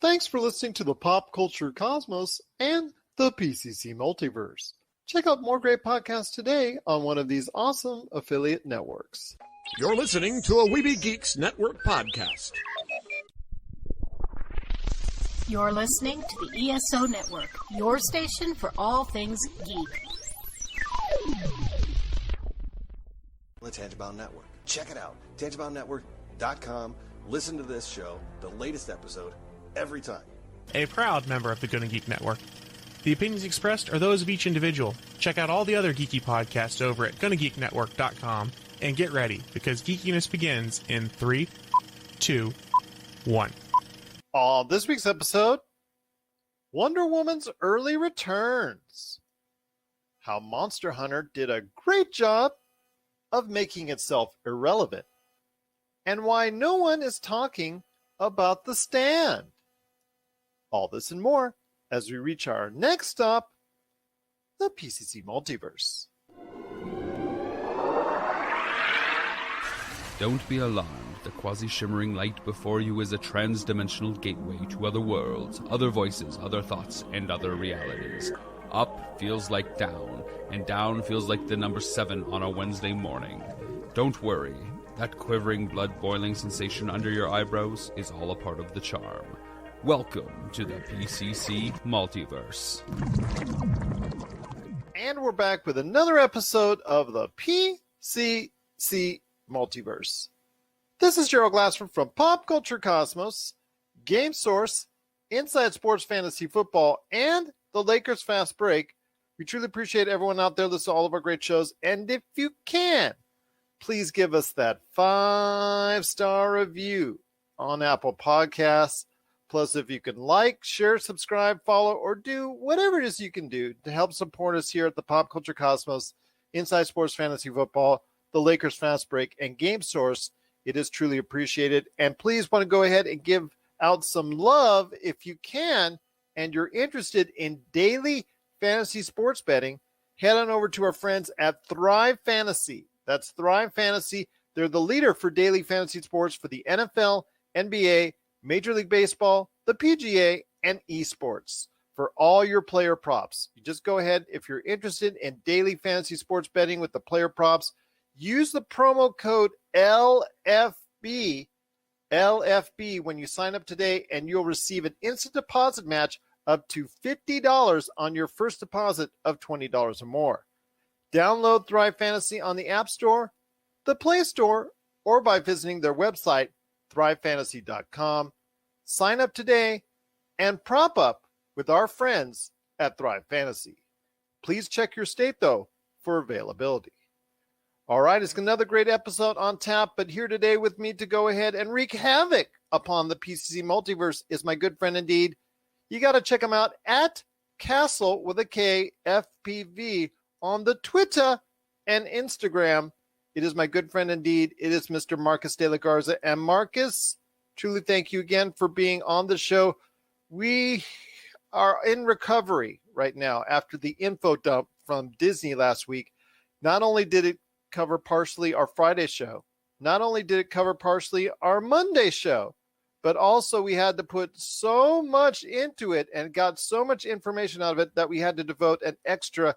Thanks for listening to the Pop Culture Cosmos and the PCC Multiverse. Check out more great podcasts today on one of these awesome affiliate networks. You're listening to a Weeby Geeks Network podcast. You're listening to the ESO Network, your station for all things geek. The Tangibound Network. Check it out. TangiboundNetwork.com. Listen to this show, the latest episode, every time. A proud member of the Gonna Geek Network. The opinions expressed are those of each individual. Check out all the other geeky podcasts over at GonnaGeekNetwork.com and get ready, because geekiness begins in 3, 2, 1. On this week's episode, Wonder Woman's early returns. How Monster Hunter did a great job of making itself irrelevant. And why no one is talking about The Stand. All this and more as we reach our next stop, the PCC Multiverse. Don't be alarmed. The quasi-shimmering light before you is a trans-dimensional gateway to other worlds, other voices, other thoughts, and other realities. Up feels like down, and down feels like the number 7 on a Wednesday morning. Don't worry. That quivering, blood-boiling sensation under your eyebrows is all a part of the charm. Welcome to the PCC Multiverse. And we're back with another episode of the PCC Multiverse. This is Gerald Glassman from Pop Culture Cosmos, Game Source, Inside Sports Fantasy Football, and the Lakers Fast Break. We truly appreciate everyone out there listening to all of our great shows. And if you can, please give us that 5-star review on Apple Podcasts. Plus, if you can like, share, subscribe, follow, or do whatever it is you can do to help support us here at the Pop Culture Cosmos, Inside Sports Fantasy Football, the Lakers Fast Break, and Game Source, it is truly appreciated. And please want to go ahead and give out some love if you can, and you're interested in daily fantasy sports betting, head on over to our friends at ThriveFantasy. That's ThriveFantasy. They're the leader for daily fantasy sports for the NFL, NBA, Major League Baseball, the PGA, and esports. For all your player props, you just go ahead. If you're interested in daily fantasy sports betting with the player props, use the promo code LFB when you sign up today, and you'll receive an instant deposit match up to $50 on your first deposit of $20 or more. Download Thrive Fantasy on the App Store, the Play Store, or by visiting their website, ThriveFantasy.com. Sign up today and prop up with our friends at Thrive Fantasy. Please check your state, though, for availability. All right, it's another great episode on tap, but here today with me to go ahead and wreak havoc upon the PCC Multiverse is my good friend indeed. You got to check him out at Castle with a K, FPV on the Twitter and Instagram. It is my good friend indeed. It is Mr. Marcus de la Garza. And Marcus, truly thank you again for being on the show. We are in recovery right now after the info dump from Disney last week. Not only did it cover partially our Friday show, not only did it cover partially our Monday show, but also we had to put so much into it and got so much information out of it that we had to devote an extra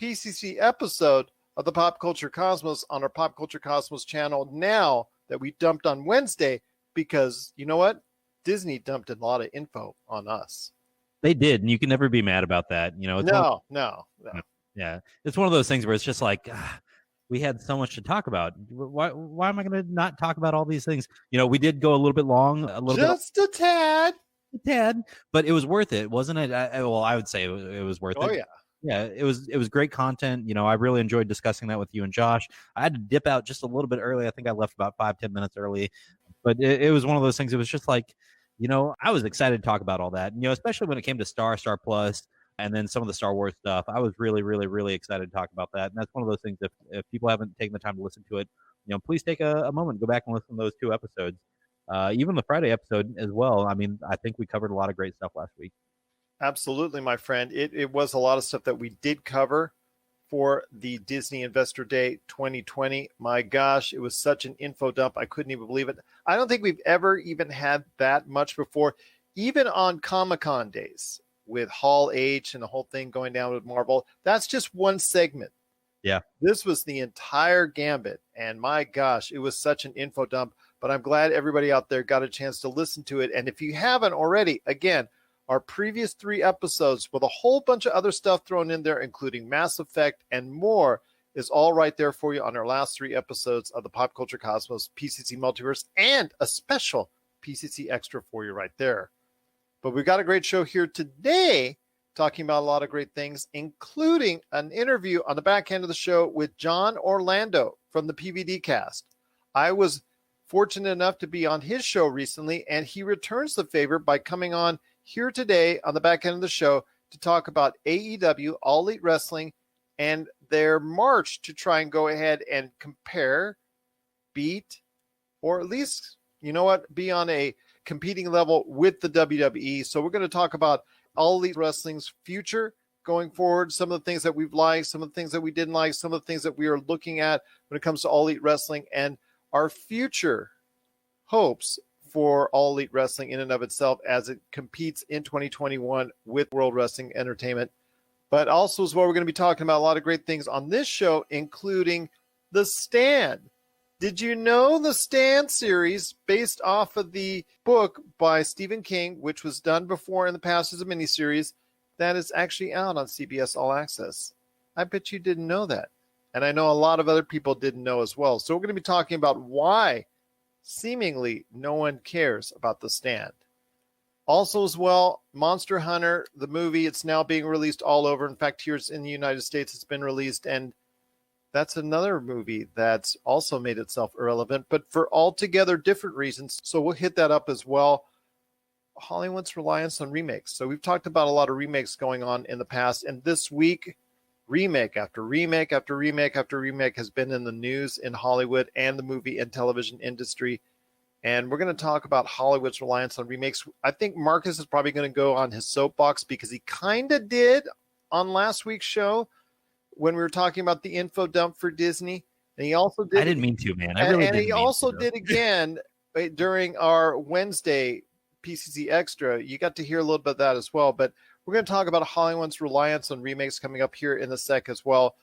PCC episode of the Pop Culture Cosmos on our Pop Culture Cosmos channel now that we dumped on Wednesday, because you know what? Disney dumped a lot of info on us. They did, and you can never be mad about that. You know, it's No. Yeah, it's one of those things where it's just like, we had so much to talk about. Why am I going to not talk about all these things? You know, we did go a little bit long, a tad, but it was worth it, wasn't it? I would say it was worth it. Oh yeah. Yeah, it was great content. You know, I really enjoyed discussing that with you and Josh. I had to dip out just a little bit early. I think I left about 5-10 minutes early, but it was one of those things. It was just like, you know, I was excited to talk about all that. You know, especially when it came to Star Plus, and then some of the Star Wars stuff. I was really, really, really excited to talk about that. And that's one of those things. If people haven't taken the time to listen to it, you know, please take a moment, go back and listen to those 2 episodes. Even the Friday episode as well. I mean, I think we covered a lot of great stuff last week. Absolutely, my friend. It was a lot of stuff that we did cover for the Disney Investor Day 2020. My gosh, it was such an info dump. I couldn't even believe it. I don't think we've ever even had that much before. even on Comic-Con days with Hall H and the whole thing going down with Marvel, that's just one segment. Yeah. This was the entire gambit. And my gosh, it was such an info dump. But I'm glad everybody out there got a chance to listen to it. And if you haven't already, again, our previous 3 episodes with a whole bunch of other stuff thrown in there, including Mass Effect and more, is all right there for you on our last 3 episodes of the Pop Culture Cosmos PCC Multiverse, and a special PCC Extra for you right there. But we've got a great show here today, talking about a lot of great things, including an interview on the back end of the show with John Orlando from the PVDCast. I was fortunate enough to be on his show recently, and he returns the favor by coming on here today on the back end of the show to talk about AEW, All Elite Wrestling, and their march to try and go ahead and compare, beat, or at least, you know what, be on a competing level with the WWE. So we're going to talk about All Elite Wrestling's future going forward, some of the things that we've liked, some of the things that we didn't like, some of the things that we are looking at when it comes to All Elite Wrestling, and our future hopes for All Elite Wrestling in and of itself as it competes in 2021 with World Wrestling Entertainment. But also as well, we're going to be talking about a lot of great things on this show, including The Stand. Did you know the Stand series, based off of the book by Stephen King, which was done before in the past as a miniseries, that is actually out on CBS All-Access? I bet you didn't know that. And I know a lot of other people didn't know as well. So we're going to be talking about why seemingly no one cares about The Stand. Also as well, Monster Hunter, the movie, it's now being released all over. In fact, here in the United States, it's been released. And that's another movie that's also made itself irrelevant, but for altogether different reasons. So we'll hit that up as well. Hollywood's reliance on remakes. So we've talked about a lot of remakes going on in the past. And this week, remake after remake after remake after remake has been in the news in Hollywood and the movie and television industry. And we're going to talk about Hollywood's reliance on remakes. I think Marcus is probably going to go on his soapbox because he kind of did on last week's show when we were talking about the info dump for Disney. And he also did. I didn't mean to, man. I really didn't. And he also did again during our Wednesday PCC Extra. You got to hear a little bit of that as well. But we're going to talk about Hollywood's reliance on remakes coming up here in a sec as well.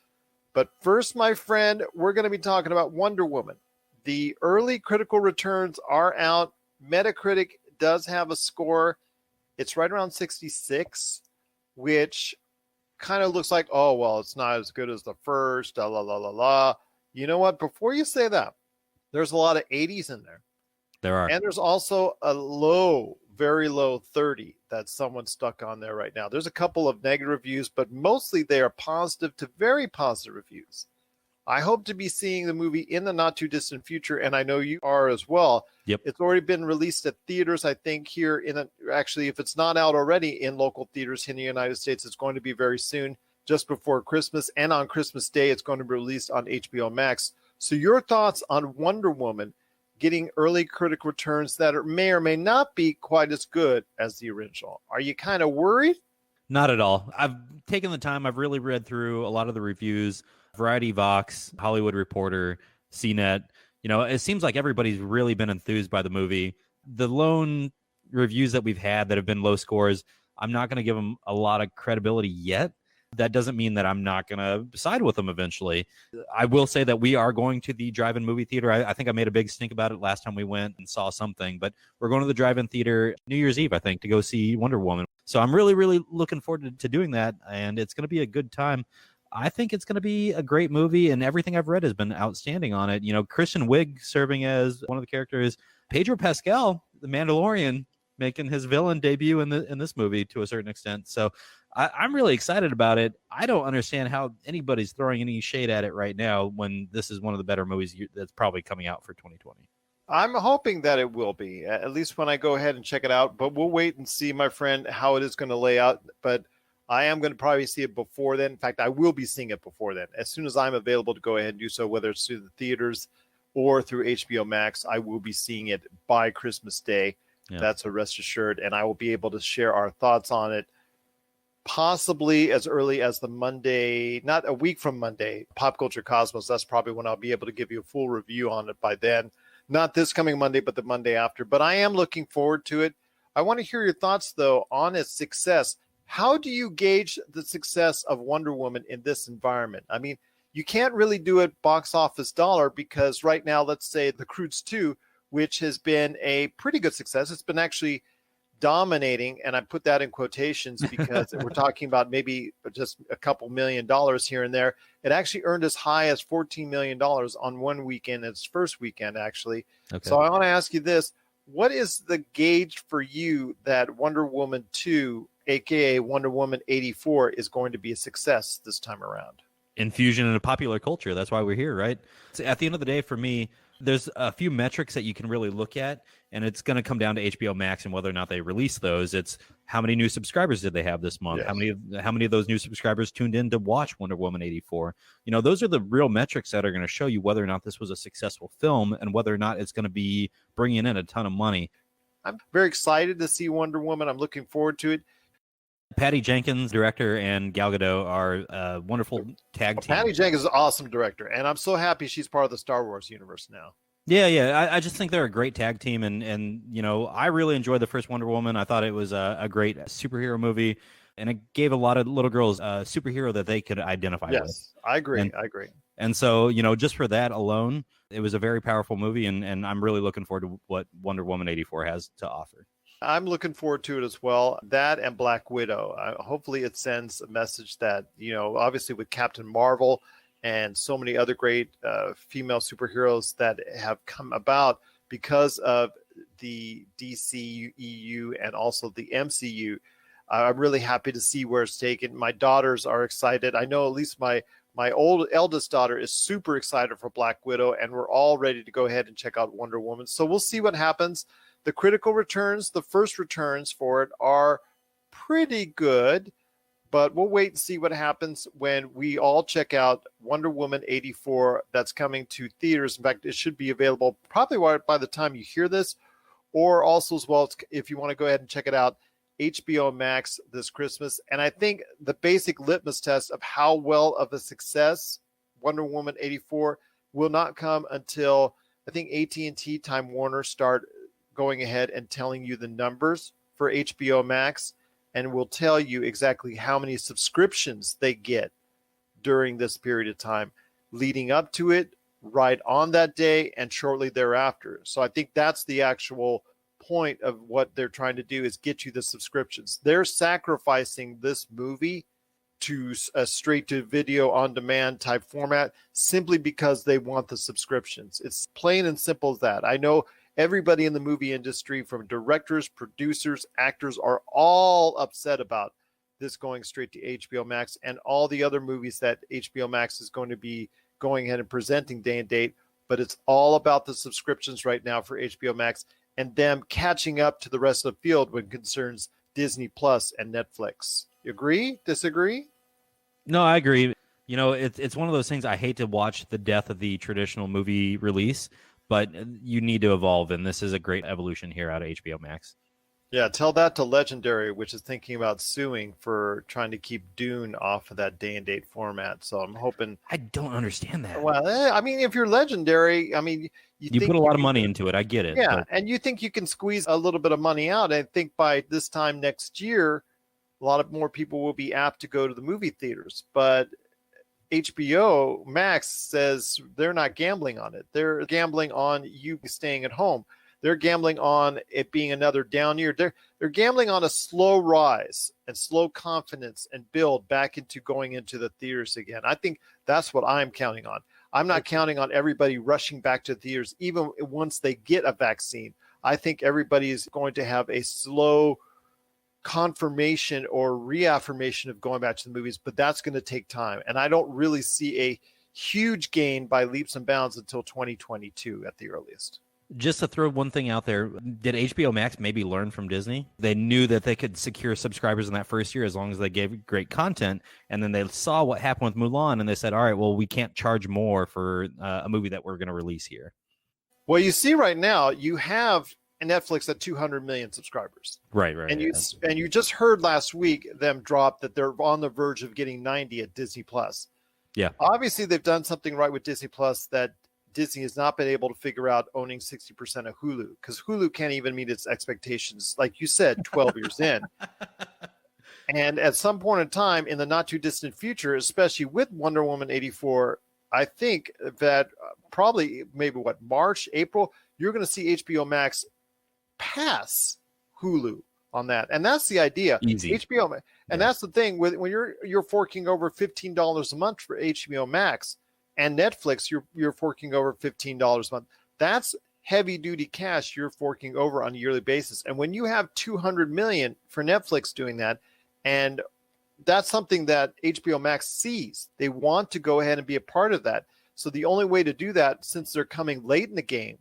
But first, my friend, we're going to be talking about Wonder Woman. The early critical returns are out. Metacritic does have a score. It's right around 66, which kind of looks like, oh, well, it's not as good as the first, la, la, la, la, la. You know what? Before you say that, there's a lot of 80s in there. There are. And there's also a low, very low 30 that someone stuck on there right now. There's a couple of negative reviews, but mostly they are positive to very positive reviews. I hope to be seeing the movie in the not too distant future, and I know you are as well. Yep. It's already been released at theaters, I think, here actually, if it's not out already in local theaters here in the United States, it's going to be very soon, just before Christmas. And on Christmas Day, it's going to be released on HBO Max. So your thoughts on Wonder Woman getting early critic returns that may or may not be quite as good as the original? Are you kind of worried? Not at all. I've taken the time. I've really read through a lot of the reviews. Variety, Vox, Hollywood Reporter, CNET. You know, it seems like everybody's really been enthused by the movie. The lone reviews that we've had that have been low scores, I'm not going to give them a lot of credibility yet. That doesn't mean that I'm not going to side with them eventually. I will say that we are going to the drive-in movie theater. I think I made a big stink about it last time we went and saw something, but we're going to the drive-in theater New Year's Eve, I think, to go see Wonder Woman. So I'm really, really looking forward to doing that, and it's going to be a good time. I think it's going to be a great movie, and everything I've read has been outstanding on it. You know, Kristen Wiig serving as one of the characters, Pedro Pascal, the Mandalorian, making his villain debut in this movie to a certain extent. So I'm really excited about it. I don't understand how anybody's throwing any shade at it right now when this is one of the better movies that's probably coming out for 2020. I'm hoping that it will be, at least when I go ahead and check it out. But we'll wait and see, my friend, how it is going to lay out. But I am going to probably see it before then. In fact, I will be seeing it before then. As soon as I'm available to go ahead and do so, whether it's through the theaters or through HBO Max, I will be seeing it by Christmas Day. Yeah. That's a rest assured. And I will be able to share our thoughts on it possibly as early as the Monday, not a week from Monday, Pop Culture Cosmos. That's probably when I'll be able to give you a full review on it by then. Not this coming Monday, but the Monday after. But I am looking forward to it. I want to hear your thoughts, though, on its success. How do you gauge the success of Wonder Woman in this environment? I mean, you can't really do it box office dollar because right now, let's say The Croods 2, which has been a pretty good success. It's been actually dominating, and I put that in quotations because we're talking about maybe just a couple $1 million here and there. It actually earned as high as $14 million on one weekend, its first weekend, actually. Okay. So I want to ask you this. What is the gauge for you that Wonder Woman 2, aka Wonder Woman 84, is going to be a success this time around? Infusion into popular culture. That's why we're here, right? So at the end of the day, for me, there's a few metrics that you can really look at, and it's going to come down to HBO Max and whether or not they release those. It's how many new subscribers did they have this month? Yes. How many of those new subscribers tuned in to watch Wonder Woman 84? You know, those are the real metrics that are going to show you whether or not this was a successful film and whether or not it's going to be bringing in a ton of money. I'm very excited to see Wonder Woman. I'm looking forward to it. Patty Jenkins, director, and Gal Gadot are a wonderful tag team. Patty Jenkins is an awesome director, and I'm so happy she's part of the Star Wars universe now. Yeah. I just think they're a great tag team, and you know, I really enjoyed the first Wonder Woman. I thought it was a great superhero movie, and it gave a lot of little girls a superhero that they could identify with. Yes, I agree. And so, you know, just for that alone, it was a very powerful movie, and I'm really looking forward to what Wonder Woman 84 has to offer. I'm looking forward to it as well. That and Black Widow. Hopefully it sends a message that, you know, obviously with Captain Marvel and so many other great female superheroes that have come about because of the DC EU and also the MCU. I'm really happy to see where it's taken. My daughters are excited. I know at least my eldest daughter is super excited for Black Widow, and we're all ready to go ahead and check out Wonder Woman. So we'll see what happens. The critical returns, the first returns for it are pretty good, but we'll wait and see what happens when we all check out Wonder Woman 84 that's coming to theaters. In fact, it should be available probably by the time you hear this, or also as well if you want to go ahead and check it out, HBO Max this Christmas. And I think the basic litmus test of how well of a success Wonder Woman 84 will not come until I think AT&T, Time Warner start going ahead and telling you the numbers for HBO Max, and will tell you exactly how many subscriptions they get during this period of time leading up to it, right on that day, and shortly thereafter. So I think that's the actual point of what they're trying to do, is get you the subscriptions. They're sacrificing this movie to a straight to video on demand type format simply because they want the subscriptions. It's plain and simple as that. I know everybody in the movie industry, from directors, producers, actors, are all upset about this going straight to HBO Max and all the other movies that HBO Max is going to be going ahead and presenting day and date. But it's all about the subscriptions right now for HBO Max and them catching up to the rest of the field when it concerns Disney Plus and Netflix. You agree? Disagree? No, I agree. You know, it's one of those things. I hate to watch the death of the traditional movie release, but you need to evolve, and this is a great evolution here out of HBO Max. Yeah, tell that to Legendary, which is thinking about suing for trying to keep Dune off of that day and date format. So I'm hoping. I don't understand that. Well, I mean, if you're Legendary, I mean, you put a lot of money into it. I get it. Yeah, but... and you think you can squeeze a little bit of money out. I think by this time next year, a lot of more people will be apt to go to the movie theaters. But HBO Max says they're not gambling on it. They're gambling on you staying at home. They're gambling on it being another down year. They're gambling on a slow rise and slow confidence and build back into going into the theaters again. I think that's what I'm counting on. I'm not counting on everybody rushing back to the theaters, even once they get a vaccine. I think everybody is going to have a slow confirmation or reaffirmation of going back to the movies, but that's going to take time. And I don't really see a huge gain by leaps and bounds until 2022 at the earliest. Just to throw one thing out there, did HBO Max maybe learn from Disney? They knew that they could secure subscribers in that first year as long as they gave great content, and then they saw what happened with Mulan, and they said, all right, well, we can't charge more for a movie that we're going to release here. Well, you see right now, you have Netflix at 200 million subscribers. Right. And you just heard last week them drop that they're on the verge of getting 90 at Disney Plus. Yeah. Obviously, they've done something right with Disney Plus that Disney has not been able to figure out owning 60% of Hulu, because Hulu can't even meet its expectations, like you said, 12 years in. And at some point in time in the not too distant future, especially with Wonder Woman 84, I think that probably maybe March, April, you're going to see HBO Max pass Hulu on that. And that's the idea. Easy. HBO Max. And that's the thing with when you're forking over $15 a month for HBO Max and Netflix, you're forking over $15 a month. That's heavy duty cash you're forking over on a yearly basis. And when you have 200 million for Netflix doing that, and that's something that HBO Max sees. They want to go ahead and be a part of that. So the only way to do that, since they're coming late in the game,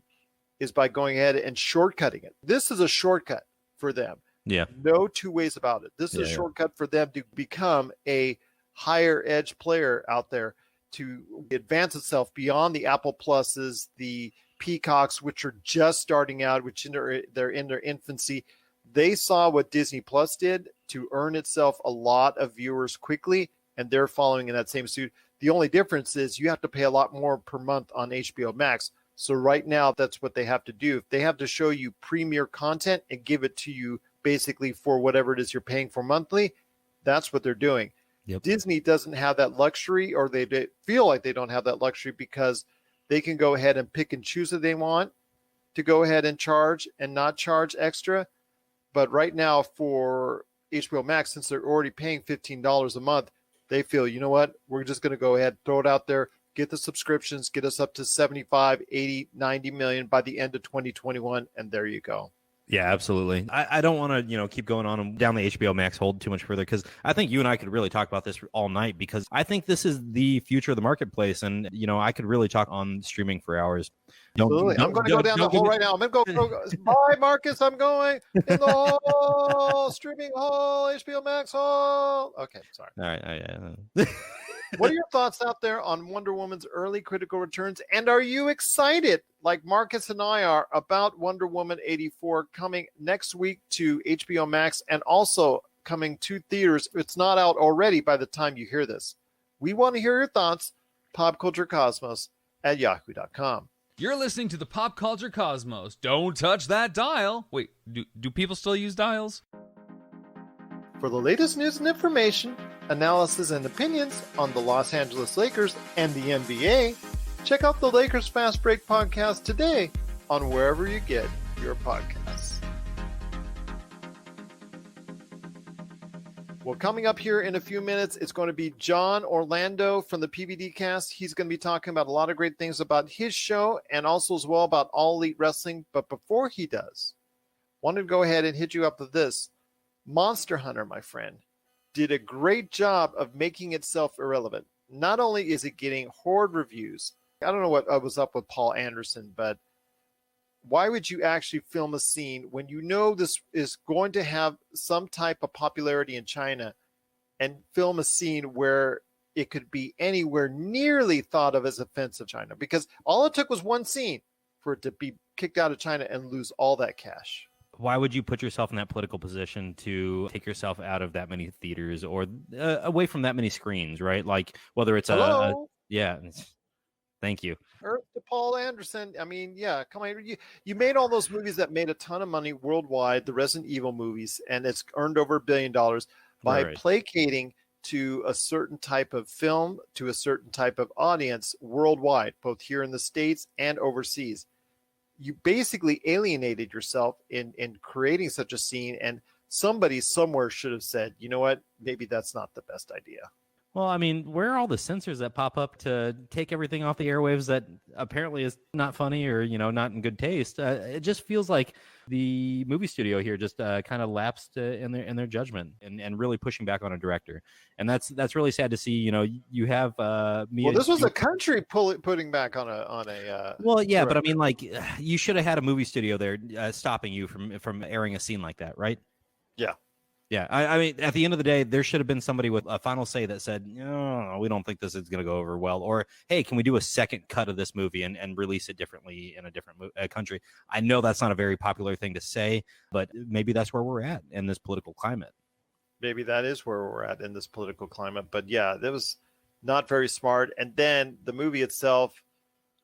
is by going ahead and shortcutting it. This is a shortcut for them. Yeah. No two ways about it. This is a shortcut for them to become a higher edge player out there, to advance itself beyond the Apple Pluses, the Peacocks, which are just starting out, which they're in their infancy. They saw what Disney Plus did to earn itself a lot of viewers quickly, and they're following in that same suit. The only difference is you have to pay a lot more per month on HBO Max. So right now, that's what they have to do. They have to show you premier content and give it to you basically for whatever it is you're paying for monthly. That's what they're doing. Yep. Disney doesn't have that luxury, or they feel like they don't have that luxury, because they can go ahead and pick and choose what they want to go ahead and charge and not charge extra. But right now for HBO Max, since they're already paying $15 a month, they feel, you know what, we're just going to go ahead, throw it out there, get the subscriptions, get us up to 75, 80, 90 million by the end of 2021, and there you go. Yeah, absolutely. I don't want to, keep going on down the HBO Max hold too much further, because I think you and I could really talk about this all night, because I think this is the future of the marketplace, and I could really talk on streaming for hours. Absolutely. I'm going to go down the hole right now. I'm going to go. Bye, Marcus. I'm going in the hole, streaming hole, HBO Max hole. Okay, sorry. All right. What are your thoughts out there on Wonder Woman's early critical returns? And are you excited, like Marcus and I are, about Wonder Woman 84 coming next week to HBO Max and also coming to theaters? It's not out already by the time you hear this. We want to hear your thoughts. popculturecosmos@yahoo.com. You're listening to the Pop Culture Cosmos. Don't touch that dial. Wait, do people still use dials? For the latest news and information, analysis and opinions on the Los Angeles Lakers and the NBA, check out the Lakers Fast Break podcast today on wherever you get your podcasts. Well, coming up here in a few minutes, it's going to be John Orlando from the PVDCast. He's going to be talking about a lot of great things about his show and also as well about All Elite Wrestling. But before he does, I wanted to go ahead and hit you up with this. Monster Hunter, my friend, did a great job of making itself irrelevant. Not only is it getting horde reviews, I don't know what was up with Paul Anderson, but why would you actually film a scene when you know this is going to have some type of popularity in China, and film a scene where it could be anywhere nearly thought of as offensive China? Because all it took was one scene for it to be kicked out of China and lose all that cash. Why would you put yourself in that political position to take yourself out of that many theaters or away from that many screens, right? Like whether it's yeah. Thank you. Earth to Paul Anderson. I mean, yeah, come on. You made all those movies that made a ton of money worldwide, the Resident Evil movies, and it's earned over $1 billion by placating to a certain type of film, to a certain type of audience worldwide, both here in the States and overseas. You basically alienated yourself in creating such a scene, and somebody somewhere should have said, you know what, maybe that's not the best idea. Well, I mean, where are all the censors that pop up to take everything off the airwaves that apparently is not funny or, not in good taste? It just feels like the movie studio here just kind of lapsed in their judgment and really pushing back on a director. And that's really sad to see. You have well, this was a country putting back on a well, yeah, director. but I mean, like, you should have had a movie studio there stopping you from airing a scene like that, right? Yeah. Yeah, I mean, at the end of the day, there should have been somebody with a final say that said, no, we don't think this is going to go over well. Or, hey, can we do a second cut of this movie and release it differently in a different country? I know that's not a very popular thing to say, but maybe that's where we're at in this political climate. Maybe that is where we're at in this political climate. But yeah, that was not very smart. And then the movie itself,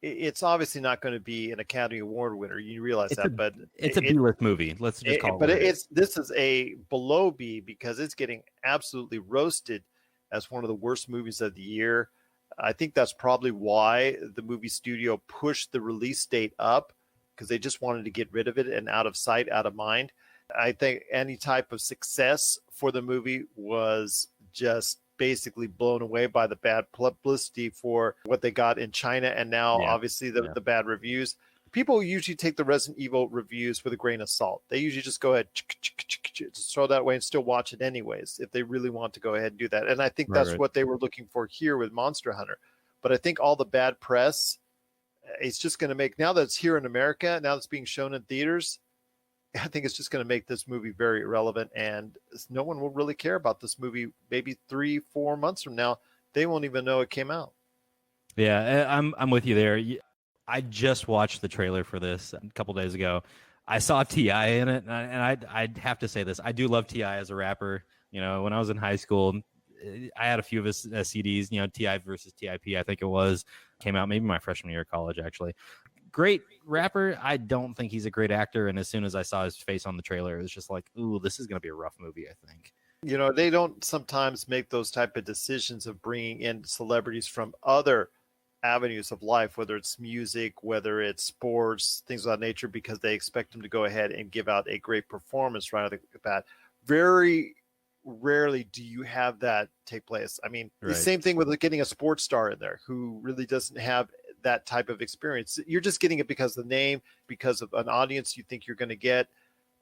it's obviously not going to be an Academy Award winner. You realize that, but it's a B-list movie. Let's just call it. But this is a below B because it's getting absolutely roasted as one of the worst movies of the year. I think that's probably why the movie studio pushed the release date up, because they just wanted to get rid of it and out of sight, out of mind. I think any type of success for the movie was just basically blown away by the bad publicity for what they got in China, and now obviously the bad reviews. People usually take the Resident Evil reviews with a grain of salt. They usually just go ahead, just throw that away and still watch it anyways if they really want to go ahead and do that. And I think that's what they were looking for here with Monster Hunter. But I think all the bad press, it's just going to make, now that it's here in America, now that it's being shown in theaters, I think it's just going to make this movie very irrelevant, and no one will really care about this movie. Maybe 3-4 months from now, they won't even know it came out. Yeah, I'm with you there. I just watched the trailer for this a couple days ago. I saw T.I. in it, and I'd have to say this. I do love T.I. as a rapper. You know, when I was in high school, I had a few of his CDs, you know, T.I. versus T.I.P., I think it was, came out maybe my freshman year of college, actually. Great rapper. I don't think he's a great actor. And as soon as I saw his face on the trailer, it was just like, ooh, this is going to be a rough movie, I think. You know, they don't sometimes make those type of decisions of bringing in celebrities from other avenues of life, whether it's music, whether it's sports, things of that nature, because they expect them to go ahead and give out a great performance right off the bat. Very rarely do you have that take place. I mean, the same thing with getting a sports star in there who really doesn't have that type of experience. You're just getting it because of the name, because of an audience you think you're going to get.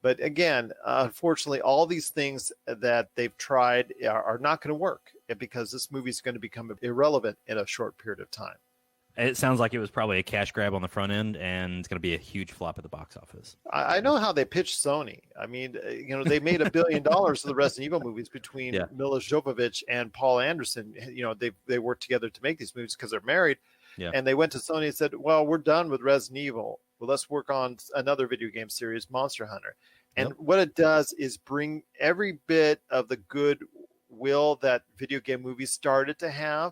But again, unfortunately, all these things that they've tried are not going to work, because this movie is going to become irrelevant in a short period of time. It sounds like it was probably a cash grab on the front end, and it's going to be a huge flop at the box office. I know how they pitched Sony. I mean, you know, they made $1 billion of the Resident Evil movies between Mila Jovovich and Paul Anderson. You know, they worked together to make these movies because they're married. Yeah. And they went to Sony and said, well, we're done with Resident Evil. Well, let's work on another video game series, Monster Hunter. And what it does is bring every bit of the goodwill that video game movies started to have.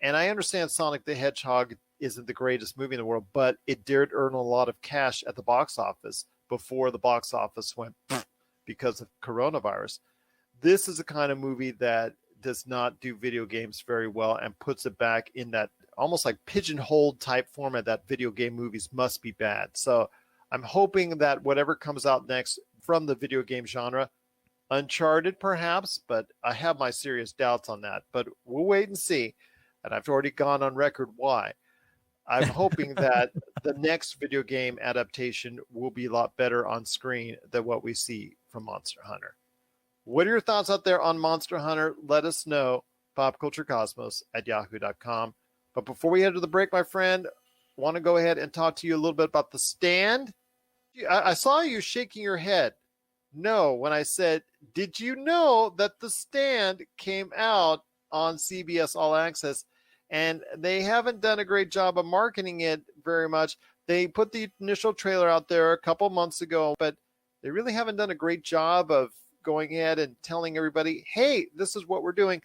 And I understand Sonic the Hedgehog isn't the greatest movie in the world, but it did earn a lot of cash at the box office before the box office went because of coronavirus. This is a kind of movie that does not do video games very well and puts it back in that almost like pigeonholed type format that video game movies must be bad. So I'm hoping that whatever comes out next from the video game genre, Uncharted perhaps, but I have my serious doubts on that. But we'll wait and see. And I've already gone on record why. I'm hoping that the next video game adaptation will be a lot better on screen than what we see from Monster Hunter. What are your thoughts out there on Monster Hunter? Let us know. popculturecosmos@yahoo.com. But before we head to the break, my friend, I want to go ahead and talk to you a little bit about The Stand. I saw you shaking your head no when I said, did you know that The Stand came out on CBS All-Access? And they haven't done a great job of marketing it very much. They put the initial trailer out there a couple months ago, but they really haven't done a great job of going ahead and telling everybody, hey, this is what we're doing.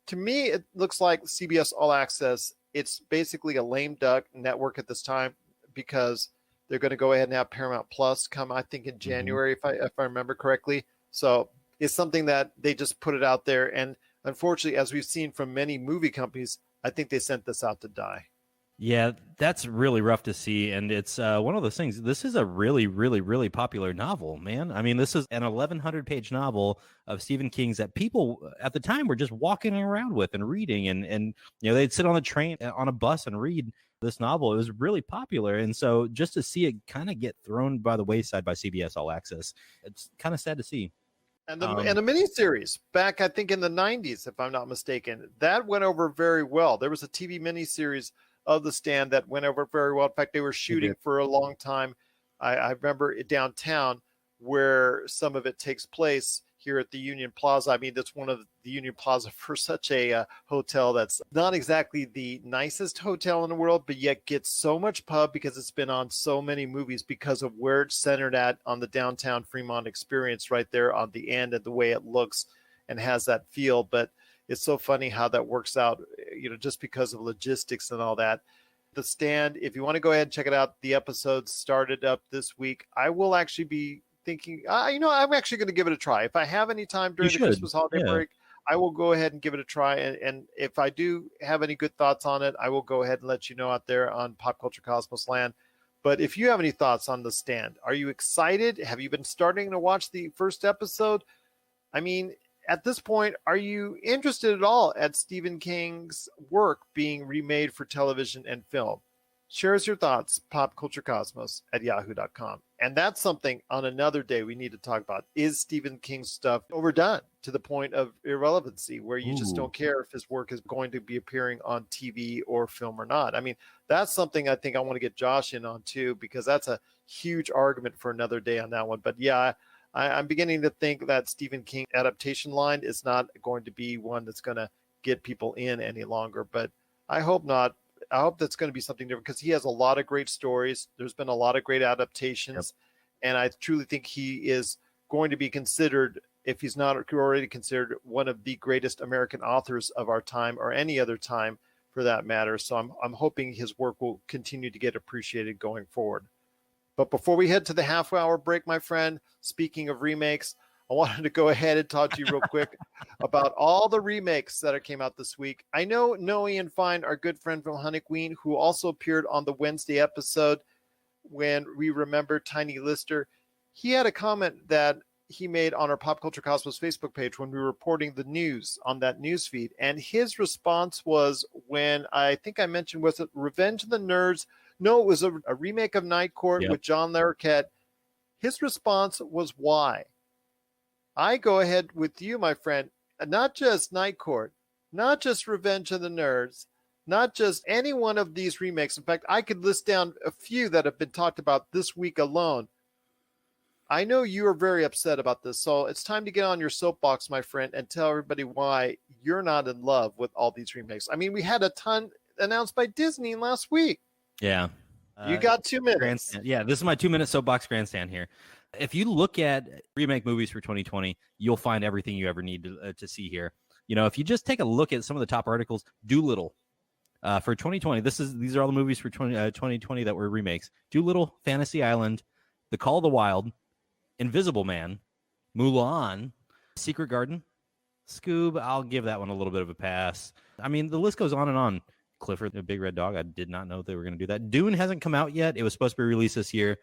To me, it looks like CBS All-Access. It's basically a lame duck network at this time, because they're going to go ahead and have Paramount Plus come, I think, in January, if I remember correctly. So it's something that they just put it out there. And unfortunately, as we've seen from many movie companies, I think they sent this out to die. Yeah, that's really rough to see. And it's one of those things. This is a really, really, really popular novel, man. I mean, this is an 1,100-page novel of Stephen King's that people at the time were just walking around with and reading. And you know, they'd sit on a train, on a bus, and read this novel. It was really popular. And so just to see it kind of get thrown by the wayside by CBS All Access, it's kind of sad to see. And the miniseries back, I think, in the 90s, if I'm not mistaken, that went over very well. There was a TV miniseries of The Stand that went over very well. In fact, they were shooting for a long time. I remember it downtown where some of it takes place here at the Union Plaza. I mean, that's one of the Union Plaza for such a hotel that's not exactly the nicest hotel in the world, but yet gets so much pub because it's been on so many movies because of where it's centered at on the downtown Fremont experience right there on the end, and the way it looks and has that feel. But it's so funny how that works out, you know, just because of logistics and all that. The Stand. If you want to go ahead and check it out, the episode started up this week. I will actually be thinking, I'm actually going to give it a try. If I have any time during the Christmas holiday break, I will go ahead and give it a try. And if I do have any good thoughts on it, I will go ahead and let you know out there on Pop Culture Cosmos Land. But if you have any thoughts on The Stand, are you excited? Have you been starting to watch the first episode? I mean, at this point, are you interested at all at Stephen King's work being remade for television and film? Share us your thoughts, popculturecosmos@yahoo.com. And that's something on another day we need to talk about. Is Stephen King's stuff overdone to the point of irrelevancy where you just don't care if his work is going to be appearing on TV or film or not? I mean, that's something I think I want to get Josh in on too, because that's a huge argument for another day on that one. But yeah, I'm beginning to think that Stephen King adaptation line is not going to be one that's going to get people in any longer. But I hope not. I hope that's going to be something different because he has a lot of great stories. There's been a lot of great adaptations. And I truly think he is going to be considered, if he's not already considered, one of the greatest American authors of our time or any other time for that matter. So I'm hoping his work will continue to get appreciated going forward. But before we head to the half-hour break, my friend, speaking of remakes, I wanted to go ahead and talk to you real quick about all the remakes that came out this week. I know Noe and Fine, our good friend from Honeyqueen, who also appeared on the Wednesday episode when we remember Tiny Lister, he had a comment that he made on our Pop Culture Cosmos Facebook page when we were reporting the news on that news feed. And his response was when I think I mentioned, was it Revenge of the Nerds? No, it was a remake of Night Court with John Larroquette. His response was why? I go ahead with you, my friend. Not just Night Court, not just Revenge of the Nerds, not just any one of these remakes. In fact, I could list down a few that have been talked about this week alone. I know you are very upset about this, so it's time to get on your soapbox, my friend, and tell everybody why you're not in love with all these remakes. I mean, we had a ton announced by Disney last week. Yeah. You got 2 minutes. Grandstand. Yeah, this is my 2-minute soapbox grandstand here. If you look at remake movies for 2020, you'll find everything you ever need to see here. You know, if you just take a look at some of the top articles, Doolittle for 2020. These are all the movies for 2020 that were remakes. Doolittle, Fantasy Island, The Call of the Wild, Invisible Man, Mulan, Secret Garden, Scoob. I'll give that one a little bit of a pass. I mean, the list goes on and on. Clifford the Big Red Dog. I did not know they were going to do that. Dune hasn't come out yet. It was supposed to be released this year.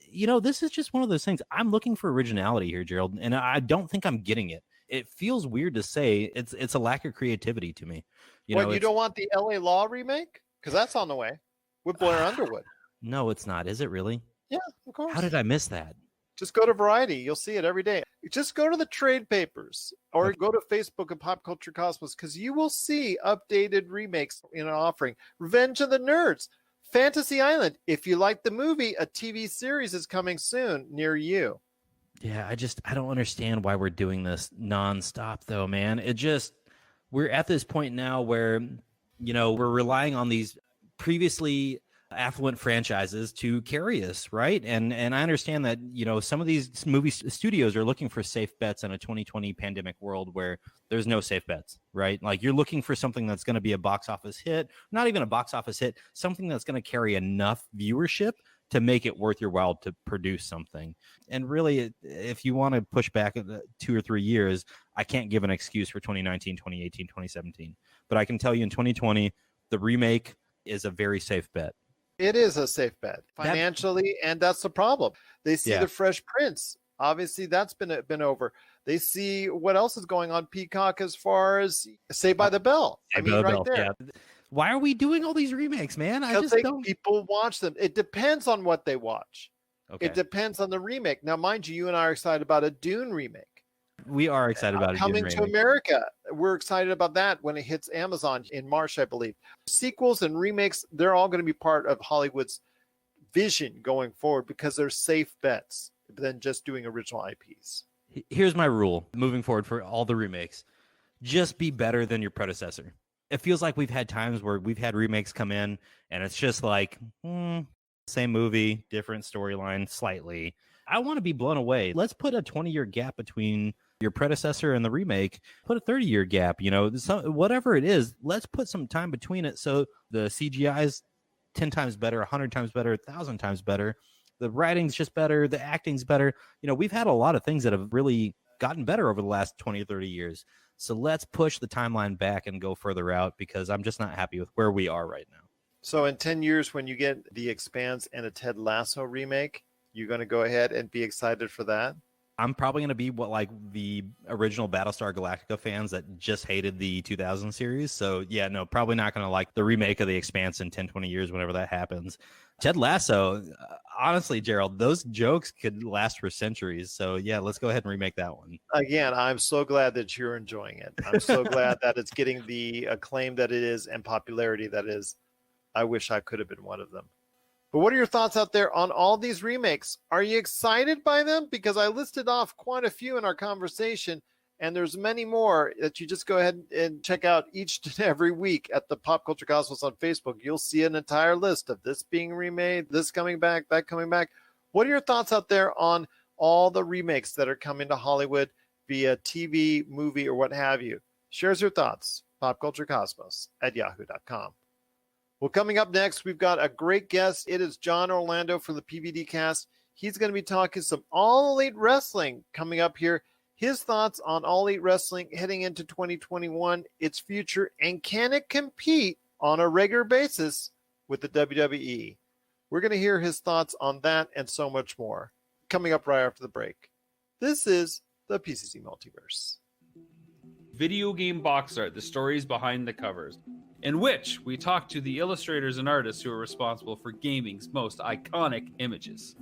You know, this is just one of those things. I'm looking for originality here, Gerald, and I don't think I'm getting it. It feels weird to say. It's a lack of creativity to me. You don't want the LA Law remake? Because that's on the way with Blair Underwood. No, it's not. Is it really? Yeah, of course. How did I miss that? Just go to Variety. You'll see it every day. Just go to the trade papers or go to Facebook and Pop Culture Cosmos because you will see updated remakes in an offering. Revenge of the Nerds, Fantasy Island. If you like the movie, a TV series is coming soon near you. Yeah, I don't understand why we're doing this nonstop though, man. We're at this point now where, you know, we're relying on these previously affluent franchises to carry us, right? And I understand that, you know, some of these movie studios are looking for safe bets in a 2020 pandemic world where there's no safe bets, right? Like you're looking for something that's going to be a box office hit, not even a box office hit, something that's going to carry enough viewership to make it worth your while to produce something. And really, if you want to push back 2 or 3 years, I can't give an excuse for 2019, 2018, 2017. But I can tell you in 2020, the remake is a very safe bet. It is a safe bet financially, and that's the problem. They see the Fresh Prince. Obviously, that's been over. They see what else is going on Peacock as far as Saved by the Bell. There. Yeah. Why are we doing all these remakes, man? I just don't. People watch them. It depends on what they watch. Okay. It depends on the remake. Now, mind you and I are excited about a Dune remake. We are excited about it. Coming to America. We're excited about that when it hits Amazon in March, I believe. Sequels and remakes, they're all going to be part of Hollywood's vision going forward because they're safe bets than just doing original IPs. Here's my rule moving forward for all the remakes. Just be better than your predecessor. It feels like we've had times where we've had remakes come in and it's just like, same movie, different storyline slightly. I want to be blown away. Let's put a 20-year gap between your predecessor and the remake. Put a 30-year gap, you know, whatever it is. Let's put some time between it so the CGI's 10 times better, 100 times better, 1,000 times better. The writing's just better. The acting's better. We've had a lot of things that have really gotten better over the last 20 or 30 years. So let's push the timeline back and go further out, because I'm just not happy with where we are right now. So in 10 years, when you get The Expanse and a Ted Lasso remake, you're going to go ahead and be excited for that? I'm probably going to be like the original Battlestar Galactica fans that just hated the 2000 series. So yeah, no, probably not going to like the remake of The Expanse in 10, 20 years, whenever that happens. Ted Lasso, honestly, Gerald, those jokes could last for centuries. So yeah, let's go ahead and remake that one. Again, I'm so glad that you're enjoying it. I'm so glad that it's getting the acclaim that it is and popularity that it is. I wish I could have been one of them. But what are your thoughts out there on all these remakes? Are you excited by them? Because I listed off quite a few in our conversation, and there's many more that you just go ahead and check out each and every week at the Pop Culture Cosmos on Facebook. You'll see an entire list of this being remade, this coming back, that coming back. What are your thoughts out there on all the remakes that are coming to Hollywood via TV, movie, or what have you? Share your thoughts. popculturecosmos@yahoo.com. Well, coming up next, we've got a great guest. It is John Orlando from the PVDCast. He's going to be talking some All Elite Wrestling coming up here. His thoughts on All Elite Wrestling heading into 2021, its future, and can it compete on a regular basis with the WWE? We're going to hear his thoughts on that and so much more coming up right after the break. This is the PCC Multiverse. Video game box art, the stories behind the covers, in which we talk to the illustrators and artists who are responsible for gaming's most iconic images.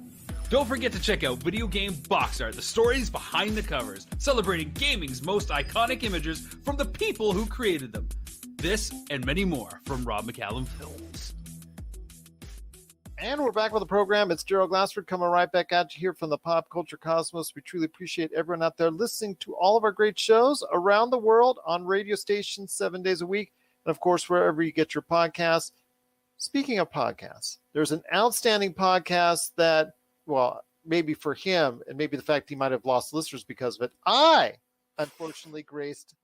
Don't forget to check out Video Game Box Art, the stories behind the covers, celebrating gaming's most iconic images from the people who created them. This and many more from Rob McCallum Films. And we're back with the program. It's Gerald Glassford coming right back at you here from the Pop Culture Cosmos. We truly appreciate everyone out there listening to all of our great shows around the world on radio stations 7 days a week. And of course, wherever you get your podcasts. Speaking of podcasts, there's an outstanding podcast that, well, maybe for him, and maybe the fact he might have lost listeners because of it, I unfortunately graced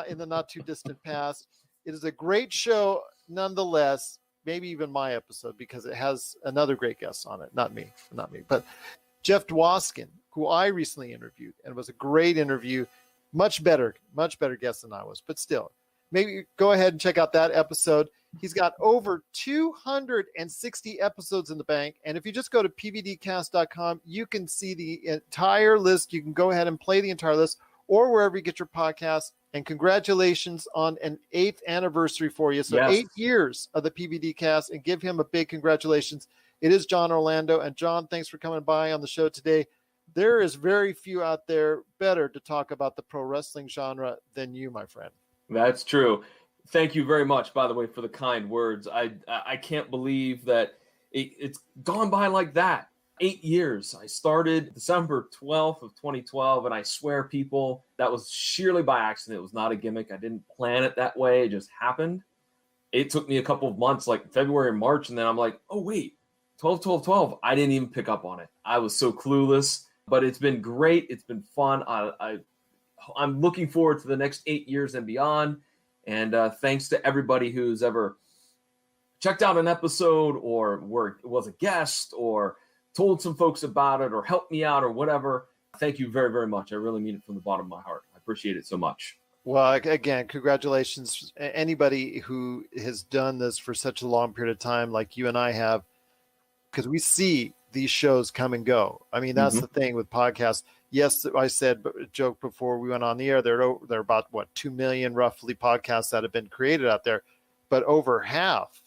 in the not too distant past. It is a great show nonetheless, maybe even my episode, because it has another great guest on it. Not me, but Jeff Dwoskin, who I recently interviewed, and it was a great interview. Much better guest than I was, but still. Maybe go ahead and check out that episode. He's got over 260 episodes in the bank. And if you just go to pvdcast.com, you can see the entire list. You can go ahead and play the entire list or wherever you get your podcasts. And congratulations on an 8th anniversary for you. So yes. 8 years of the PVDcast, and give him a big congratulations. It is John Orlando. And John, thanks for coming by on the show today. There is very few out there better to talk about the pro wrestling genre than you, my friend. That's true. Thank you very much, by the way, for the kind words. I can't believe that it's gone by like that. 8 years. I started December 12th of 2012, and I swear, people, that was sheerly by accident. It was not a gimmick. I didn't plan it that way. It just happened. It took me a couple of months, like February and March, and then I'm like, oh, wait, 12. I didn't even pick up on it. I was so clueless, but it's been great. It's been fun. I'm looking forward to the next 8 years and beyond. And thanks to everybody who's ever checked out an episode or was a guest or told some folks about it or helped me out or whatever. Thank you very, very much. I really mean it from the bottom of my heart. I appreciate it so much. Well, again, congratulations. Anybody who has done this for such a long period of time like you and I have, because we see these shows come and go. I mean, that's the thing with podcasts. Yes, I said a joke before we went on the air. There are about, 2 million roughly podcasts that have been created out there, but over half,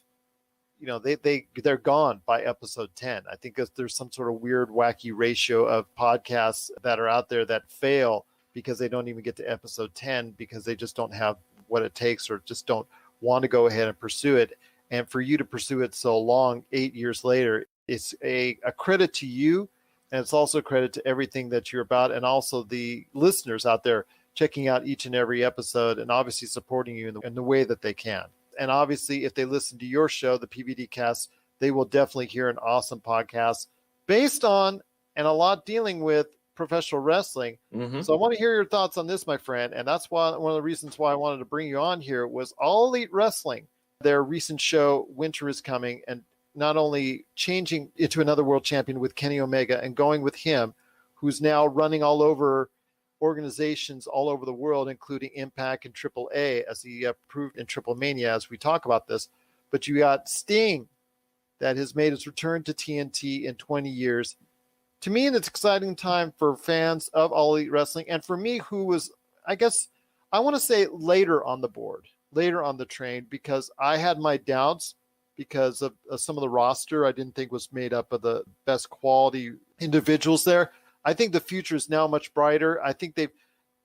they're gone by episode 10. I think there's some sort of weird, wacky ratio of podcasts that are out there that fail because they don't even get to episode 10 because they just don't have what it takes or just don't want to go ahead and pursue it. And for you to pursue it so long, 8 years later, it's a credit to you. And it's also a credit to everything that you're about, and also the listeners out there checking out each and every episode and obviously supporting you in the way that they can. And obviously, if they listen to your show, the PVDcast, they will definitely hear an awesome podcast based on and a lot dealing with professional wrestling. So I want to hear your thoughts on this, my friend. And that's why one of the reasons why I wanted to bring you on here was All Elite Wrestling. Their recent show, Winter is Coming. And not only changing into another world champion with Kenny Omega and going with him, who's now running all over organizations all over the world, including Impact and AAA, as he proved in Triple Mania as we talk about this. But you got Sting that has made his return to TNT in 20 years. To me, it's an exciting time for fans of All Elite Wrestling. And for me, who was, I guess, I want to say later on the board, later on the train, because I had my doubts because of some of the roster I didn't think was made up of the best quality individuals there. I think the future is now much brighter. I think they've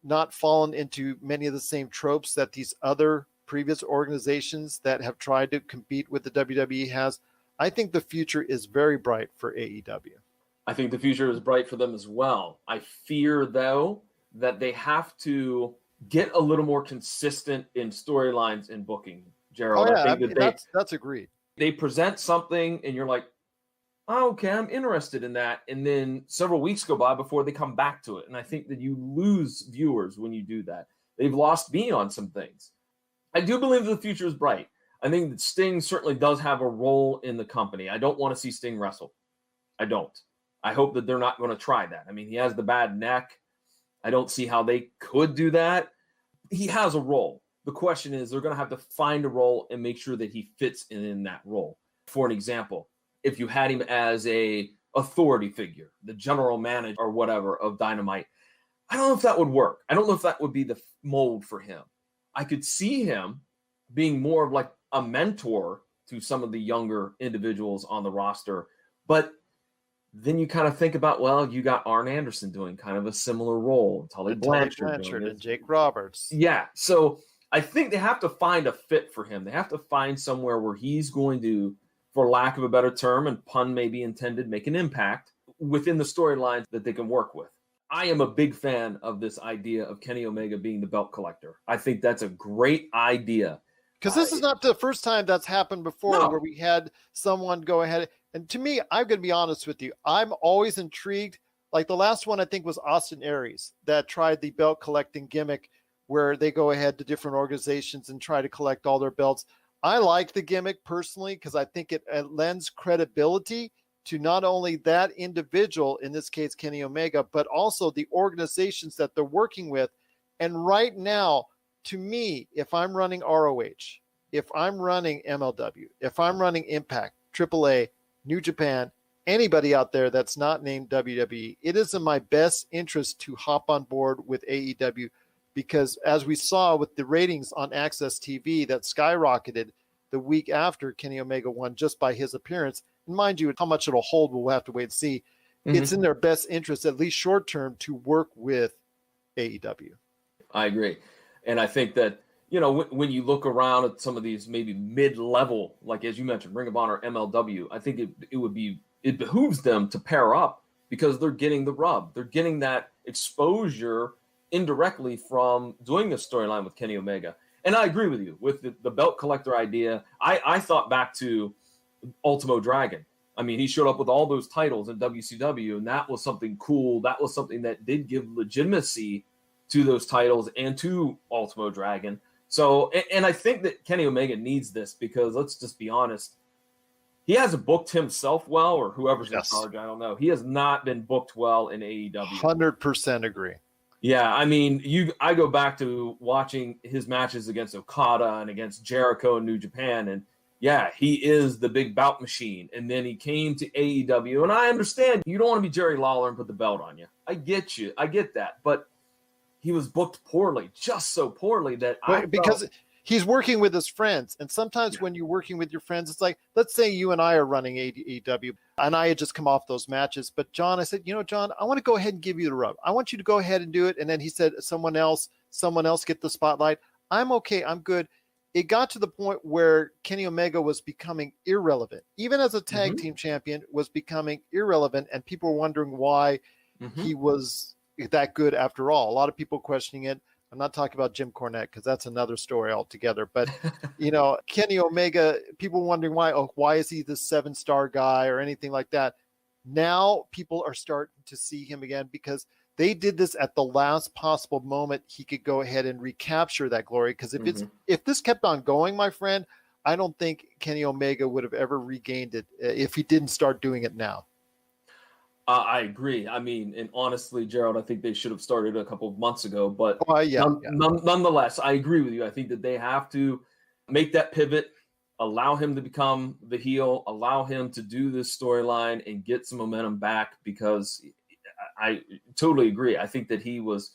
not fallen into many of the same tropes that these other previous organizations that have tried to compete with the WWE has. I think the future is very bright for AEW. I think the future is bright for them as well. I fear, though, that they have to get a little more consistent in storylines and booking, Gerald. Oh, yeah, I think that's agreed. They present something and you're like, oh, okay, I'm interested in that. And then several weeks go by before they come back to it. And I think that you lose viewers when you do that. They've lost me on some things. I do believe the future is bright. I think that Sting certainly does have a role in the company. I don't want to see Sting wrestle. I don't. I hope that they're not going to try that. I mean, he has the bad neck. I don't see how they could do that. He has a role. The question is, they're going to have to find a role and make sure that he fits in that role. For an example, if you had him as a authority figure, the general manager or whatever of Dynamite, I don't know if that would work. I don't know if that would be the mold for him. I could see him being more of like a mentor to some of the younger individuals on the roster. But then you kind of think about, well, you got Arn Anderson doing kind of a similar role. Tully Blanchard and Jake Roberts. Yeah. So I think they have to find a fit for him. They have to find somewhere where he's going to, for lack of a better term, and pun may be intended, make an impact within the storylines that they can work with. I am a big fan of this idea of Kenny Omega being the belt collector. I think that's a great idea. Because this is not the first time that's happened before, No. where we had someone go ahead. And to me, I'm going to be honest with you. I'm always intrigued. Like the last one, I think, was Austin Aries that tried the belt collecting gimmick where they go ahead to different organizations and try to collect all their belts. I like the gimmick personally because I think it lends credibility to not only that individual, in this case, Kenny Omega, but also the organizations that they're working with. And right now, to me, if I'm running ROH, if I'm running MLW, if I'm running Impact, AAA, New Japan, anybody out there that's not named WWE, it is in my best interest to hop on board with AEW because as we saw with the ratings on Access TV that skyrocketed the week after Kenny Omega won just by his appearance, and mind you, how much it'll hold, we'll have to wait and see. Mm-hmm. It's in their best interest, at least short term, to work with AEW. I agree. And I think that, you know, when you look around at some of these maybe mid-level, like as you mentioned, Ring of Honor, MLW, I think it behooves them to pair up because they're getting the rub. They're getting that exposure indirectly from doing this storyline with Kenny Omega. And I agree with you with the belt collector idea. I thought back to Ultimo Dragon. I mean, he showed up with all those titles in WCW, and that was something cool. That was something that did give legitimacy to those titles and to Ultimo Dragon. So, and I think that Kenny Omega needs this because let's just be honest, he hasn't booked himself well, or whoever's in charge, I don't know. He has not been booked well in AEW. 100% agree. Yeah, I mean, I go back to watching his matches against Okada and against Jericho in New Japan, and yeah, he is the big bout machine. And then he came to AEW, and I understand you don't want to be Jerry Lawler and put the belt on you. I get you. I get that. But he was booked poorly, just so poorly that because he's working with his friends. And sometimes when you're working with your friends, it's like, let's say you and I are running AEW, and I had just come off those matches. But John, I said, John, I want to go ahead and give you the rub. I want you to go ahead and do it. And then he said, someone else get the spotlight. I'm okay. I'm good. It got to the point where Kenny Omega was becoming irrelevant. Even as a tag team champion, was becoming irrelevant. And people were wondering why he was that good after all. A lot of people questioning it. I'm not talking about Jim Cornette because that's another story altogether. But, Kenny Omega, people wondering why is he this 7-star guy or anything like that? Now people are starting to see him again because they did this at the last possible moment he could go ahead and recapture that glory. Because if this kept on going, my friend, I don't think Kenny Omega would have ever regained it if he didn't start doing it now. I agree. I mean, and honestly, Gerald, I think they should have started a couple of months ago. But nonetheless, I agree with you. I think that they have to make that pivot, allow him to become the heel, allow him to do this storyline and get some momentum back, because I totally agree. I think that he was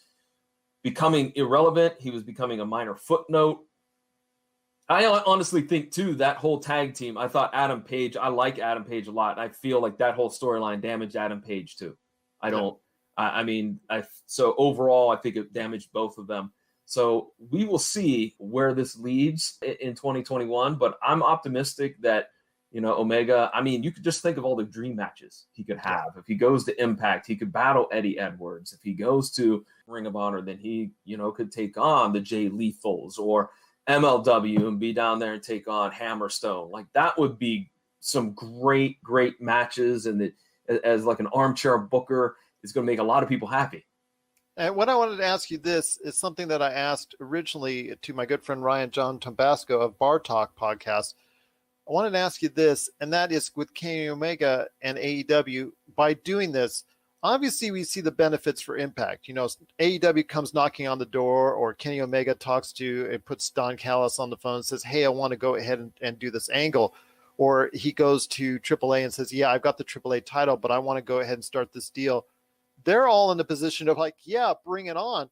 becoming irrelevant. He was becoming a minor footnote. I honestly think, too, that whole tag team, I thought Adam Page, I like Adam Page a lot. I feel like that whole storyline damaged Adam Page, too. So overall, I think it damaged both of them. So we will see where this leads in 2021, but I'm optimistic that, Omega, I mean, you could just think of all the dream matches he could have. If he goes to Impact, he could battle Eddie Edwards. If he goes to Ring of Honor, then he, could take on the Jay Lethals or MLW and be down there and take on Hammerstone. Like, that would be some great, great matches. And that, as like an armchair booker, is going to make a lot of people happy. And what I wanted to ask you this is something that I asked originally to my good friend Ryan John Tombasco of Bar Talk podcast. I wanted to ask you this, and that is with Kenny Omega and AEW, by doing this, obviously we see the benefits for Impact. AEW comes knocking on the door, or Kenny Omega talks to and puts Don Callis on the phone and says, hey, I want to go ahead and do this angle. Or he goes to AAA and says, yeah, I've got the AAA title, but I want to go ahead and start this deal. They're all in the position of like, yeah, bring it on.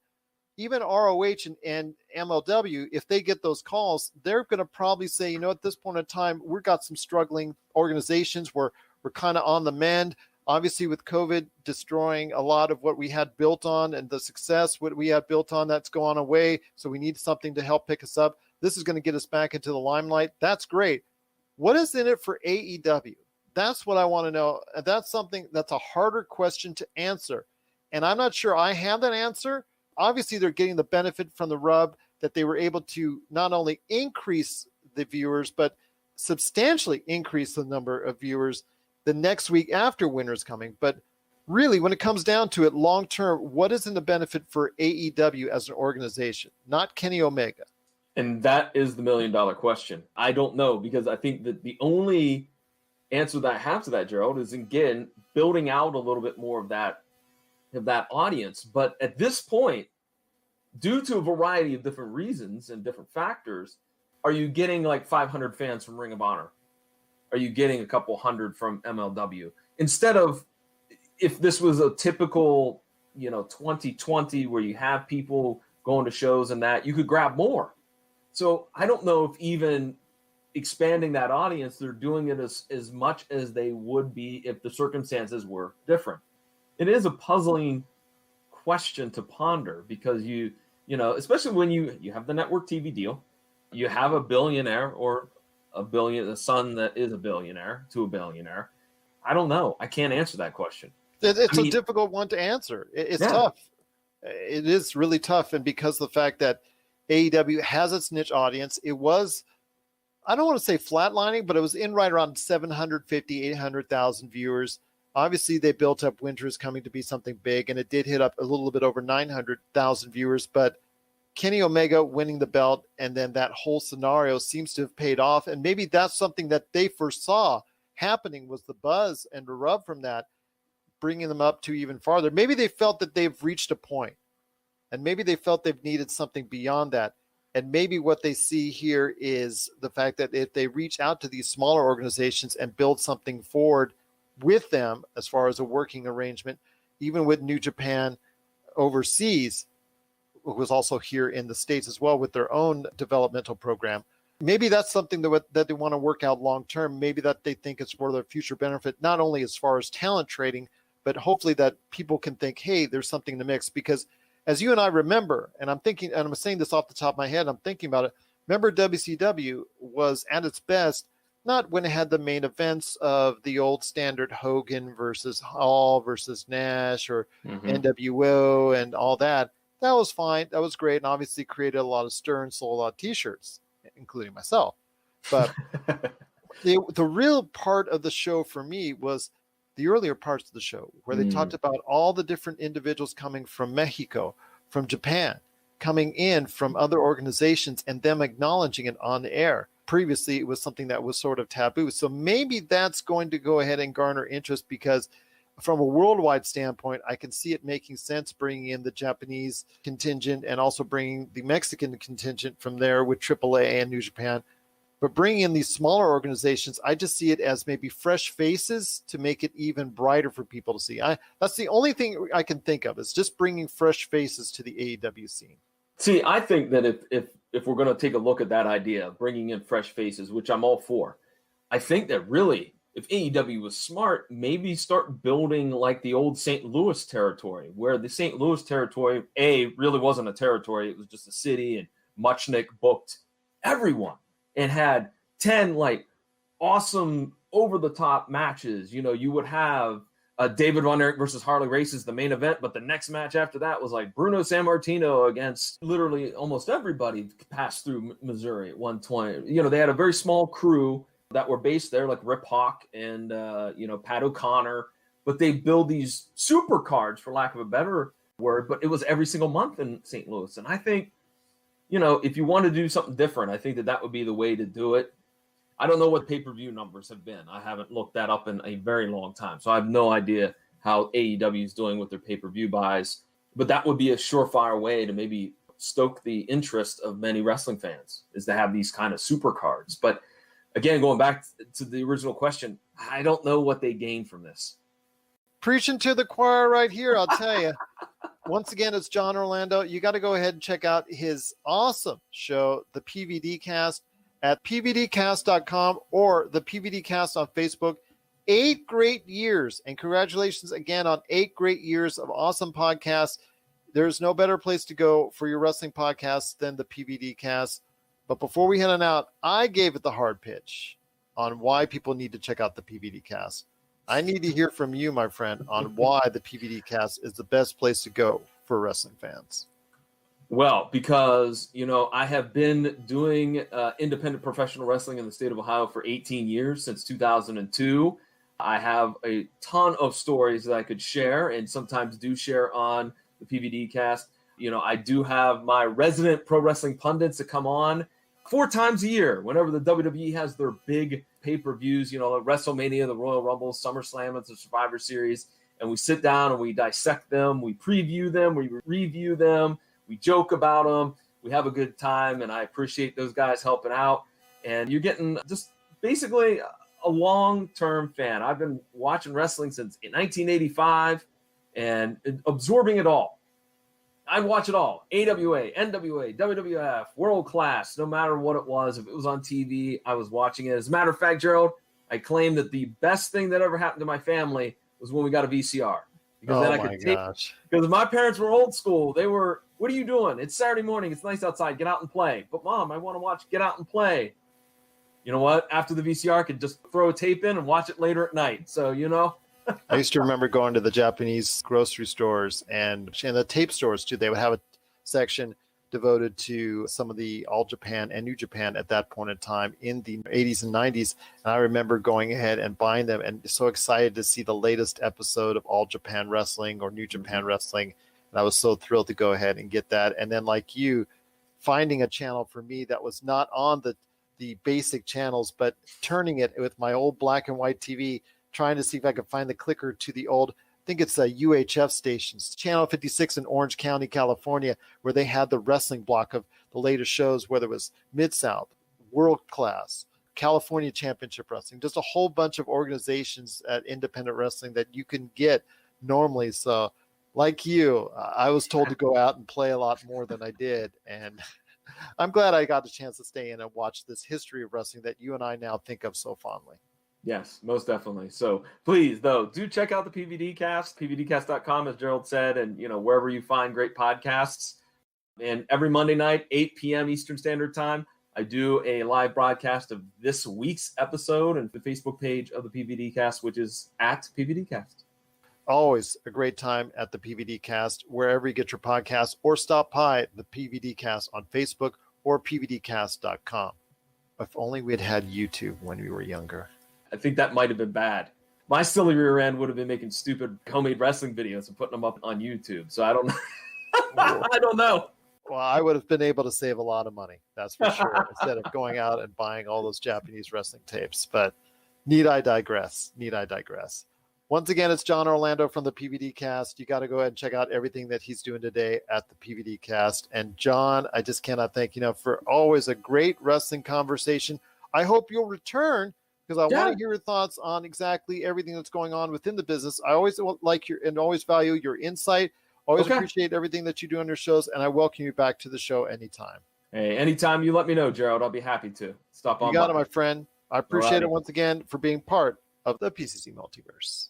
Even ROH and MLW, if they get those calls, they're going to probably say, at this point in time, we've got some struggling organizations. We're kind of on the mend. Obviously, with COVID destroying a lot of what we had built on and the success, what we had built on, that's gone away. So we need something to help pick us up. This is going to get us back into the limelight. That's great. What is in it for AEW? That's what I want to know. That's something that's a harder question to answer. And I'm not sure I have that answer. Obviously, they're getting the benefit from the rub that they were able to not only increase the viewers, but substantially increase the number of viewers the next week after Winter's coming. But really, when it comes down to it, long term, what is in the benefit for AEW as an organization, not Kenny Omega? And that is the $1 million question. I don't know, because I think that the only answer that I have to that, Gerald, is again building out a little bit more of that audience. But at this point, due to a variety of different reasons and different factors, are you getting like 500 fans from Ring of Honor? Are you getting a couple hundred from MLW? Instead of, if this was a typical, 2020 where you have people going to shows and that, you could grab more. So I don't know if even expanding that audience, they're doing it as much as they would be if the circumstances were different. It is a puzzling question to ponder, because especially when you have the network TV deal, you have a billionaire or a son that is a billionaire to a billionaire. I don't know. I can't answer that question. It's a difficult one to answer. It's tough. It is really tough. And because of the fact that AEW has its niche audience, it was, I don't want to say flatlining, but it was in right around 750, 800,000 viewers. Obviously, they built up Winter is Coming to be something big, and it did hit up a little bit over 900,000 viewers. But Kenny Omega winning the belt and then that whole scenario seems to have paid off. And maybe that's something that they foresaw happening, was the buzz and the rub from that, bringing them up to even farther. Maybe they felt that they've reached a point, and maybe they felt they've needed something beyond that. And maybe what they see here is the fact that if they reach out to these smaller organizations and build something forward with them as far as a working arrangement, even with New Japan overseas, who was also here in the States as well with their own developmental program, maybe that's something that they want to work out long term. Maybe that they think it's for their future benefit, not only as far as talent trading, but hopefully that people can think, hey, there's something in the mix. Because as you and I remember, and I'm thinking, and I'm saying this off the top of my head, I'm thinking about it. Remember, WCW was at its best not when it had the main events of the old standard Hogan versus Hall versus Nash or NWO and all that. That was fine. That was great. And obviously created a lot of stir and sold a lot of t-shirts, including myself. But the real part of the show for me was the earlier parts of the show where they talked about all the different individuals coming from Mexico, from Japan, coming in from other organizations and them acknowledging it on the air. previously it was something that was sort of taboo. So maybe that's going to go ahead and garner interest, because from a worldwide standpoint, I can see it making sense bringing in the Japanese contingent and also bringing the Mexican contingent from there with AAA and New Japan. But bringing in these smaller organizations, I just see it as maybe fresh faces to make it even brighter for people to see. That's the only thing I can think of, is just bringing fresh faces to the AEW scene. See, I think that if we're going to take a look at that idea, bringing in fresh faces, which I'm all for, I think that really, if AEW was smart, maybe start building like the old St. Louis territory, where the St. Louis territory, really wasn't a territory. It was just a city, and Muchnick booked everyone and had 10 like awesome over-the-top matches. You know, you would have David Von Erich versus Harley Races, the main event, but the next match after that was like Bruno Sammartino against literally almost everybody passed through Missouri at 120. You know, they had a very small crew that were based there, like Rip Hawk and, Pat O'Connor, but they build these super cards, for lack of a better word, but it was every single month in St. Louis. And I think, if you want to do something different, I think that would be the way to do it. I don't know what pay-per-view numbers have been. I haven't looked that up in a very long time, so I have no idea how AEW is doing with their pay-per-view buys, but that would be a surefire way to maybe stoke the interest of many wrestling fans, is to have these kind of super cards. But again, going back to the original question, I don't know what they gain from this. Preaching to the choir right here, I'll tell you. Once again, it's John Orlando. You got to go ahead and check out his awesome show, the PVDcast, at pvdcast.com or the PVDcast on Facebook. 8 great years, and congratulations again on 8 great years of awesome podcasts. There's no better place to go for your wrestling podcast than the PVDcast. But before we head on out, I gave it the hard pitch on why people need to check out the PVDcast. I need to hear from you, my friend, on why the PVDcast is the best place to go for wrestling fans. Well, because, I have been doing independent professional wrestling in the state of Ohio for 18 years, since 2002. I have a ton of stories that I could share, and sometimes do share on the PVDcast. I do have my resident pro wrestling pundits that come on 4 times a year whenever the WWE has their big pay-per-views, WrestleMania, the Royal Rumble, SummerSlam, and the Survivor Series. And we sit down and we dissect them, we preview them, we review them, we joke about them, we have a good time, and I appreciate those guys helping out. And you're getting just basically a long-term fan. I've been watching wrestling since 1985 and absorbing it all. I watch it all. AWA, NWA, WWF, World Class, no matter what it was. If it was on TV, I was watching it. As a matter of fact, Gerald, I claim that the best thing that ever happened to my family was when we got a VCR. Because then I could take, because my parents were old school. They were, what are you doing? It's Saturday morning. It's nice outside. Get out and play. But Mom, I want to watch Get Out and Play. You know what? After the VCR, I could just throw a tape in and watch it later at night. So, I used to remember going to the Japanese grocery stores and the tape stores too. They would have a section devoted to some of the All Japan and New Japan at that point in time in the 80s and 90s. And I remember going ahead and buying them and so excited to see the latest episode of All Japan Wrestling or New Japan Wrestling. And I was so thrilled to go ahead and get that. And then like you, finding a channel for me that was not on the basic channels, but turning it with my old black and white TV, trying to see if I could find the clicker to the old, I think it's a UHF stations, Channel 56 in Orange County, California, where they had the wrestling block of the latest shows, whether it was Mid-South, World Class, California Championship Wrestling, just a whole bunch of organizations at independent wrestling that you can get normally. So like you, I was told to go out and play a lot more than I did. And I'm glad I got the chance to stay in and watch this history of wrestling that you and I now think of so fondly. Yes, most definitely. So please, though, do check out the PVDcast, pvdcast.com, as Gerald said, and, wherever you find great podcasts. And every Monday night, 8 p.m. Eastern Standard Time, I do a live broadcast of this week's episode and the Facebook page of the PVDcast, which is at PVDcast. Always a great time at the PVDcast, wherever you get your podcasts, or stop by the PVDcast on Facebook or pvdcast.com. If only we had YouTube when we were younger. I think that might have been bad. My silly rear end would have been making stupid homemade wrestling videos and putting them up on YouTube. So I don't know. I don't know. Well, I would have been able to save a lot of money, that's for sure, instead of going out and buying all those Japanese wrestling tapes. But need I digress? Once again, it's John Orlando from the PVDcast. You got to go ahead and check out everything that he's doing today at the PVDcast. And John, I just cannot thank you enough for always a great wrestling conversation. I hope you'll return because I want to hear your thoughts on exactly everything that's going on within the business. I always like always value your insight. Always appreciate everything that you do on your shows, and I welcome you back to the show anytime. Hey, anytime you let me know, Gerald, I'll be happy to stop on. You got it, my friend. I appreciate it once again for being part of the PCC Multiverse.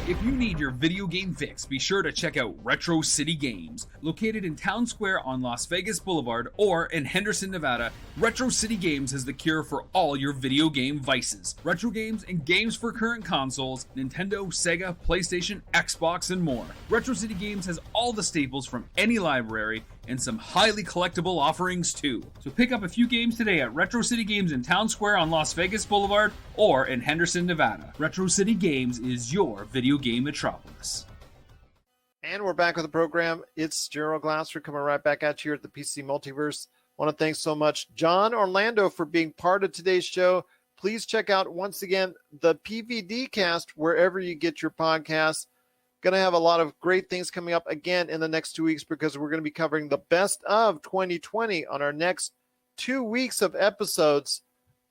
If you need your video game fix, be sure to check out Retro City Games. Located in Town Square on Las Vegas Boulevard or in Henderson, Nevada, Retro City Games has the cure for all your video game vices. Retro games and games for current consoles, Nintendo, Sega, PlayStation, Xbox, and more. Retro City Games has all the staples from any library and some highly collectible offerings too. So pick up a few games today at Retro City Games in Town Square on Las Vegas Boulevard or in Henderson, Nevada. Retro City Games is your video game metropolis. And we're back with the program. It's Gerald Glasser coming right back at you here at the PC Multiverse. I want to thank so much John Orlando for being part of today's show. Please check out once again the PVDcast wherever you get your podcasts. Going to have a lot of great things coming up again in the next 2 weeks because we're going to be covering the best of 2020 on our next 2 weeks of episodes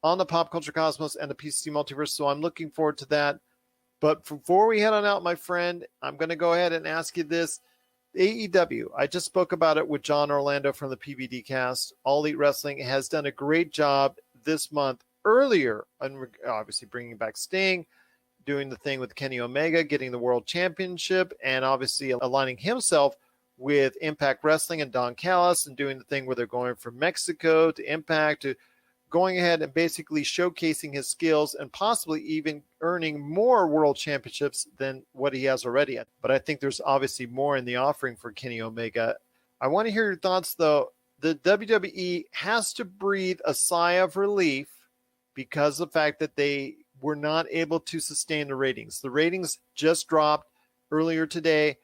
on the Pop Culture Cosmos and the PCC Multiverse. So I'm looking forward to that. But before we head on out, my friend, I'm going to go ahead and ask you this. AEW, I just spoke about it with John Orlando from the PVDcast. All Elite Wrestling has done a great job this month earlier, and obviously bringing back Sting, doing the thing with Kenny Omega, getting the world championship, and obviously aligning himself with Impact Wrestling and Don Callis and doing the thing where they're going from Mexico to Impact to going ahead and basically showcasing his skills and possibly even earning more world championships than what he has already. But I think there's obviously more in the offering for Kenny Omega. I want to hear your thoughts, though. The WWE has to breathe a sigh of relief because of the fact that they were not able to sustain the ratings. The ratings just dropped earlier today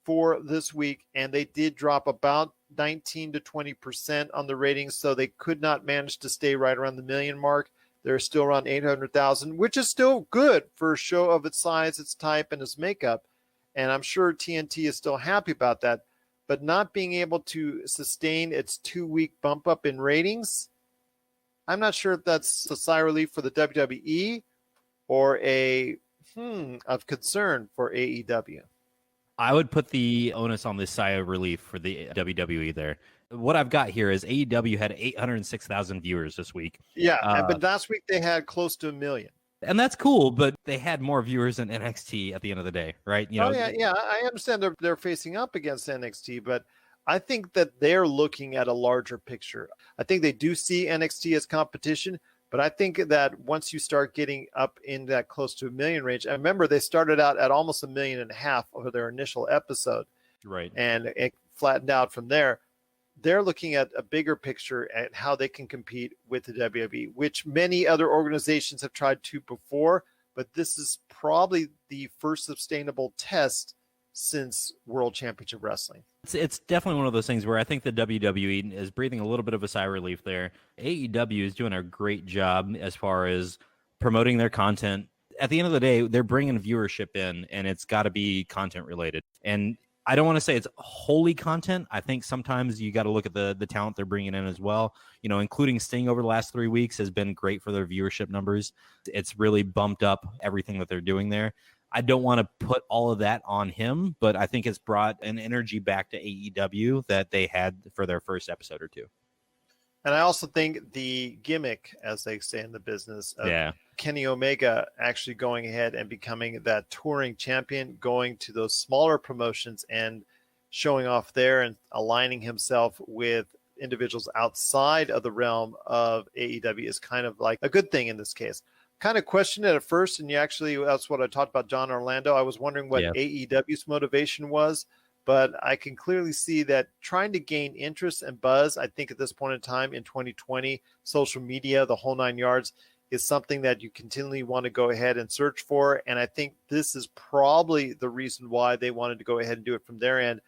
for this week, and they did drop about 19 to 20% on the ratings, so they could not manage to stay right around the million mark. They're still around 800,000, which is still good for a show of its size, its type, and its makeup. And I'm sure TNT is still happy about that. But not being able to sustain its 2-week bump up in ratings, I'm not sure if that's a sigh of relief for the WWE or a of concern for AEW. I would put the onus on this sigh of relief for the WWE there. What I've got here is AEW had 806,000 viewers this week. Yeah, but last week they had close to 1 million. And that's cool, but they had more viewers than NXT at the end of the day, right? You know, yeah. I understand they're facing up against NXT, but I think that they're looking at a larger picture. I think they do see NXT as competition, but I think that once you start getting up in that close to 1 million range, I remember they started out at almost 1.5 million over their initial episode. Right. And it flattened out from there. They're looking at a bigger picture at how they can compete with the WWE, which many other organizations have tried to before, but this is probably the first sustainable test since World Championship Wrestling. It's definitely one of those things where I think the WWE is breathing a little bit of a sigh of relief there. AEW is doing a great job as far as promoting their content. At the end of the day, they're bringing viewership in, and it's got to be content related. And I don't want to say it's wholly content. I think sometimes you got to look at the talent they're bringing in as well. You know, including Sting over the last 3 weeks has been great for their viewership numbers. It's really bumped up everything that they're doing there. I don't want to put all of that on him, but I think it's brought an energy back to AEW that they had for their first episode or two. And I also think the gimmick, as they say in the business, of Kenny Omega actually going ahead and becoming that touring champion, going to those smaller promotions and showing off there and aligning himself with individuals outside of the realm of AEW is kind of like a good thing in this case. Kind of questioned it at first, and that's what I talked about John Orlando. I was wondering what AEW's motivation was, but I can clearly see that trying to gain interest and buzz, I think at this point in time in 2020, social media, the whole 9 yards, is something that you continually want to go ahead and search for. And I think this is probably the reason why they wanted to go ahead and do it from their end.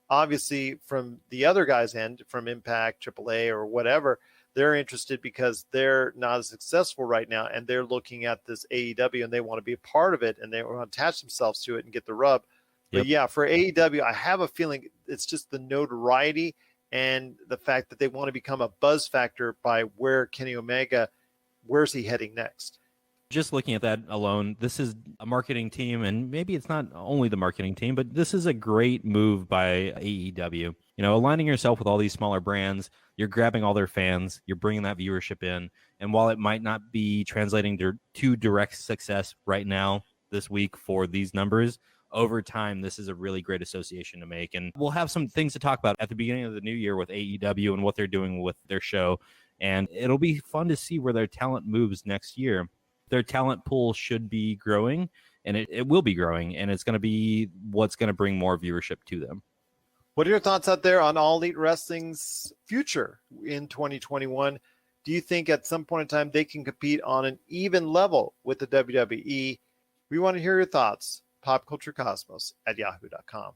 obviously from the other guy's end, from Impact, AAA, or whatever, they're interested because they're not as successful right now, and they're looking at this AEW and they want to be a part of it and they want to attach themselves to it and get the rub. But yeah, for AEW, I have a feeling it's just the notoriety and the fact that they want to become a buzz factor by where Kenny Omega, where's he heading next? Just looking at that alone, this is a marketing team, and maybe it's not only the marketing team, but this is a great move by AEW. You know, aligning yourself with all these smaller brands, you're grabbing all their fans, you're bringing that viewership in, and while it might not be translating to direct success right now this week for these numbers, over time, this is a really great association to make. And we'll have some things to talk about at the beginning of the new year with AEW and what they're doing with their show. And it'll be fun to see where their talent moves next year. Their talent pool should be growing, and it will be growing, and it's going to be what's going to bring more viewership to them. What are your thoughts out there on All Elite Wrestling's future in 2021? Do you think at some point in time they can compete on an even level with the WWE? We want to hear your thoughts. popculturecosmos@yahoo.com.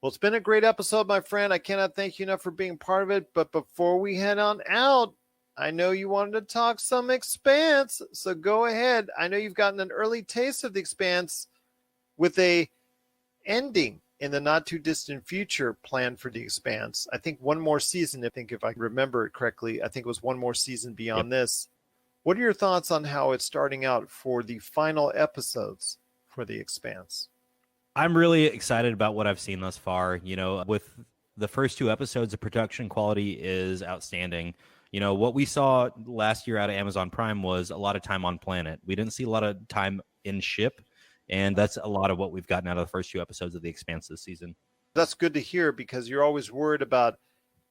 Well, it's been a great episode, my friend. I cannot thank you enough for being part of it. But before we head on out, I know you wanted to talk some Expanse, so go ahead. I know you've gotten an early taste of the Expanse with a ending in the not too distant future planned for the Expanse. I think one more season, if I remember it correctly, I think it was one more season beyond this. What are your thoughts on how it's starting out for the final episodes for the Expanse? I'm really excited about what I've seen thus far. You know, with the first 2 episodes, the production quality is outstanding. You know, what we saw last year out of Amazon Prime was a lot of time on planet. We didn't see a lot of time in ship, and that's a lot of what we've gotten out of the first 2 episodes of The Expanse this season. That's good to hear, because you're always worried about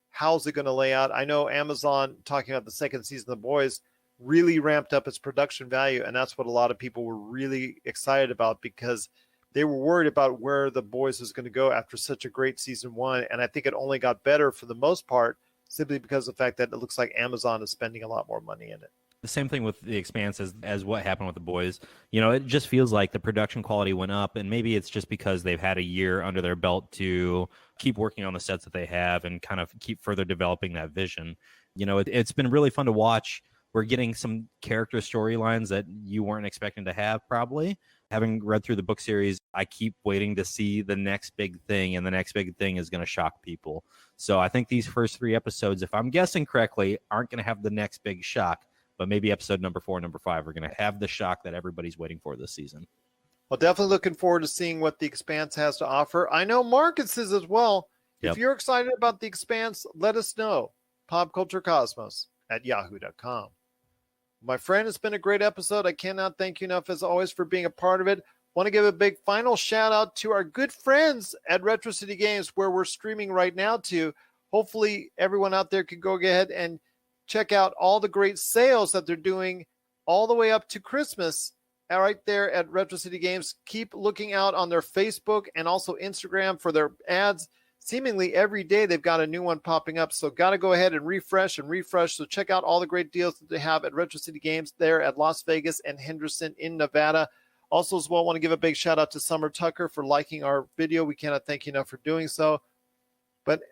how's it going to lay out. I know Amazon, talking about the second season of The Boys, really ramped up its production value, and that's what a lot of people were really excited about, because they were worried about where The Boys was going to go after such a great season 1, and I think it only got better for the most part, simply because of the fact that it looks like Amazon is spending a lot more money in it. The same thing with The Expanse as what happened with The Boys. You know, it just feels like the production quality went up, and maybe it's just because they've had a year under their belt to keep working on the sets that they have and kind of keep further developing that vision. You know, it's been really fun to watch. We're getting some character storylines that you weren't expecting to have, probably. Having read through the book series, I keep waiting to see the next big thing, and the next big thing is going to shock people. So I think these first 3 episodes, if I'm guessing correctly, aren't going to have the next big shock, but maybe episode number 4 and number 5 are going to have the shock that everybody's waiting for this season. Well, definitely looking forward to seeing what The Expanse has to offer. I know Marcus is as well. If you're excited about The Expanse, let us know. popculturecosmos@yahoo.com. My friend, it's been a great episode. I cannot thank you enough, as always, for being a part of it. Want to give a big final shout out to our good friends at Retro City Games, where we're streaming right now to. Hopefully everyone out there can go ahead and check out all the great sales that they're doing all the way up to Christmas right there at Retro City Games. Keep looking out on their Facebook and also Instagram for their ads. Seemingly every day they've got a new one popping up, so got to go ahead and refresh. So check out all the great deals that they have at Retro City Games there at Las Vegas and Henderson in Nevada. Also, as well, want to give a big shout out to Summer Tucker for liking our video. We cannot thank you enough for doing so. But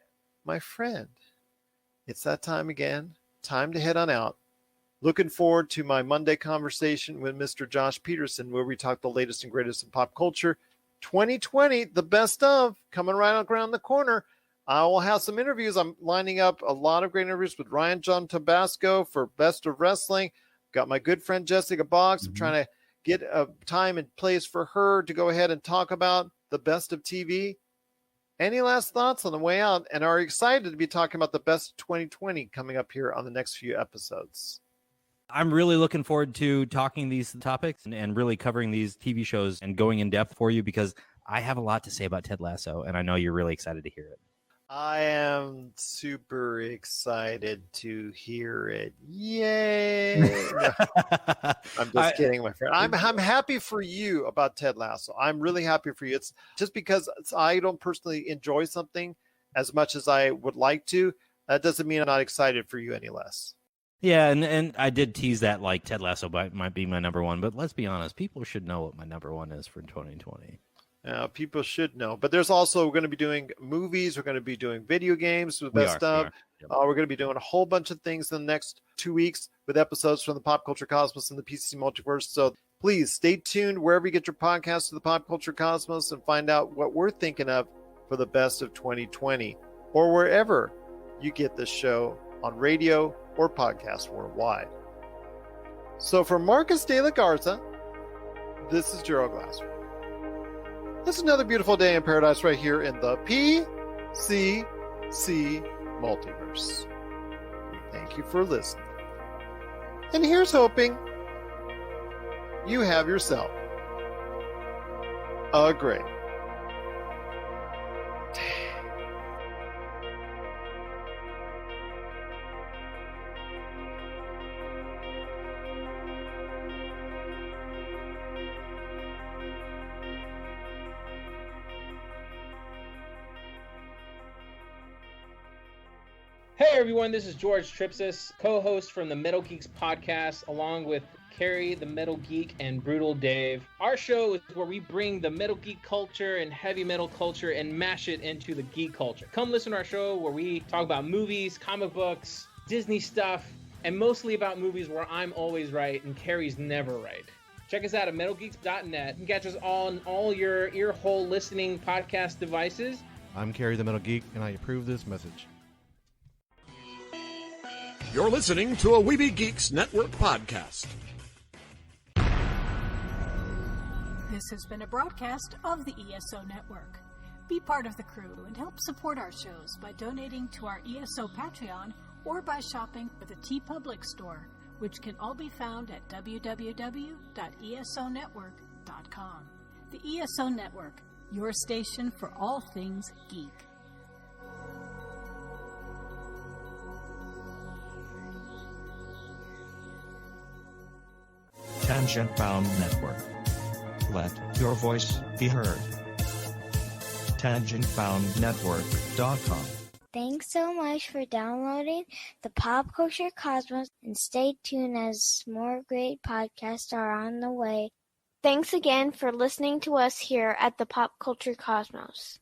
my friend, it's that time again. Time to head on out. Looking forward to my Monday conversation with Mr. Josh Peterson, where we talk the latest and greatest in pop culture. 2020, the best of, coming right around the corner. I will have some interviews. I'm lining up a lot of great interviews with Ryan John Tabasco for Best of Wrestling. Got my good friend Jessica Boggs. I'm trying to get a time and place for her to go ahead and talk about the best of TV. Any last thoughts on the way out? And are you excited to be talking about the best of 2020 coming up here on the next few episodes? I'm really looking forward to talking these topics and really covering these TV shows and going in depth for you, because I have a lot to say about Ted Lasso, and I know you're really excited to hear it. I am super excited to hear it. Yay! No, I'm just kidding, my friend. I'm happy for you about Ted Lasso. I'm really happy for you. It's just because I don't personally enjoy something as much as I would like to. That doesn't mean I'm not excited for you any less. Yeah, and I did tease that, like, Ted Lasso might be my number 1, but let's be honest, people should know what my number 1 is for 2020. People should know. But there's also, we're going to be doing movies. We're going to be doing video games with best of. We're going to be doing a whole bunch of things in the next 2 weeks with episodes from the Pop Culture Cosmos and the PCC Multiverse. So please stay tuned wherever you get your podcasts to the Pop Culture Cosmos and find out what we're thinking of for the best of 2020, or wherever you get this show on radio or podcast worldwide. So for Marcus de la Garza, this is Gerald Glassford. This is another beautiful day in paradise right here in the PCC Multiverse. Thank you for listening. And here's hoping you have yourself a great day. Hey everyone, this is George Tripsis, co-host from the Metal Geeks podcast, along with Carrie the Metal Geek and Brutal Dave. Our show is where we bring the metal geek culture and heavy metal culture and mash it into the geek culture. Come listen to our show where we talk about movies, comic books, Disney stuff, and mostly about movies where I'm always right and Carrie's never right. Check us out at metalgeeks.net. You can catch us on all your ear-hole listening podcast devices. I'm Carrie the Metal Geek, and I approve this message. You're listening to a Weeby Geeks Network podcast. This has been a broadcast of the ESO Network. Be part of the crew and help support our shows by donating to our ESO Patreon or by shopping at the TeePublic store, which can all be found at www.esonetwork.com. The ESO Network, your station for all things geek. Tangent Bound Network. Let your voice be heard. TangentBoundNetwork.com. Thanks so much for downloading the Pop Culture Cosmos, and stay tuned as more great podcasts are on the way. Thanks again for listening to us here at the Pop Culture Cosmos.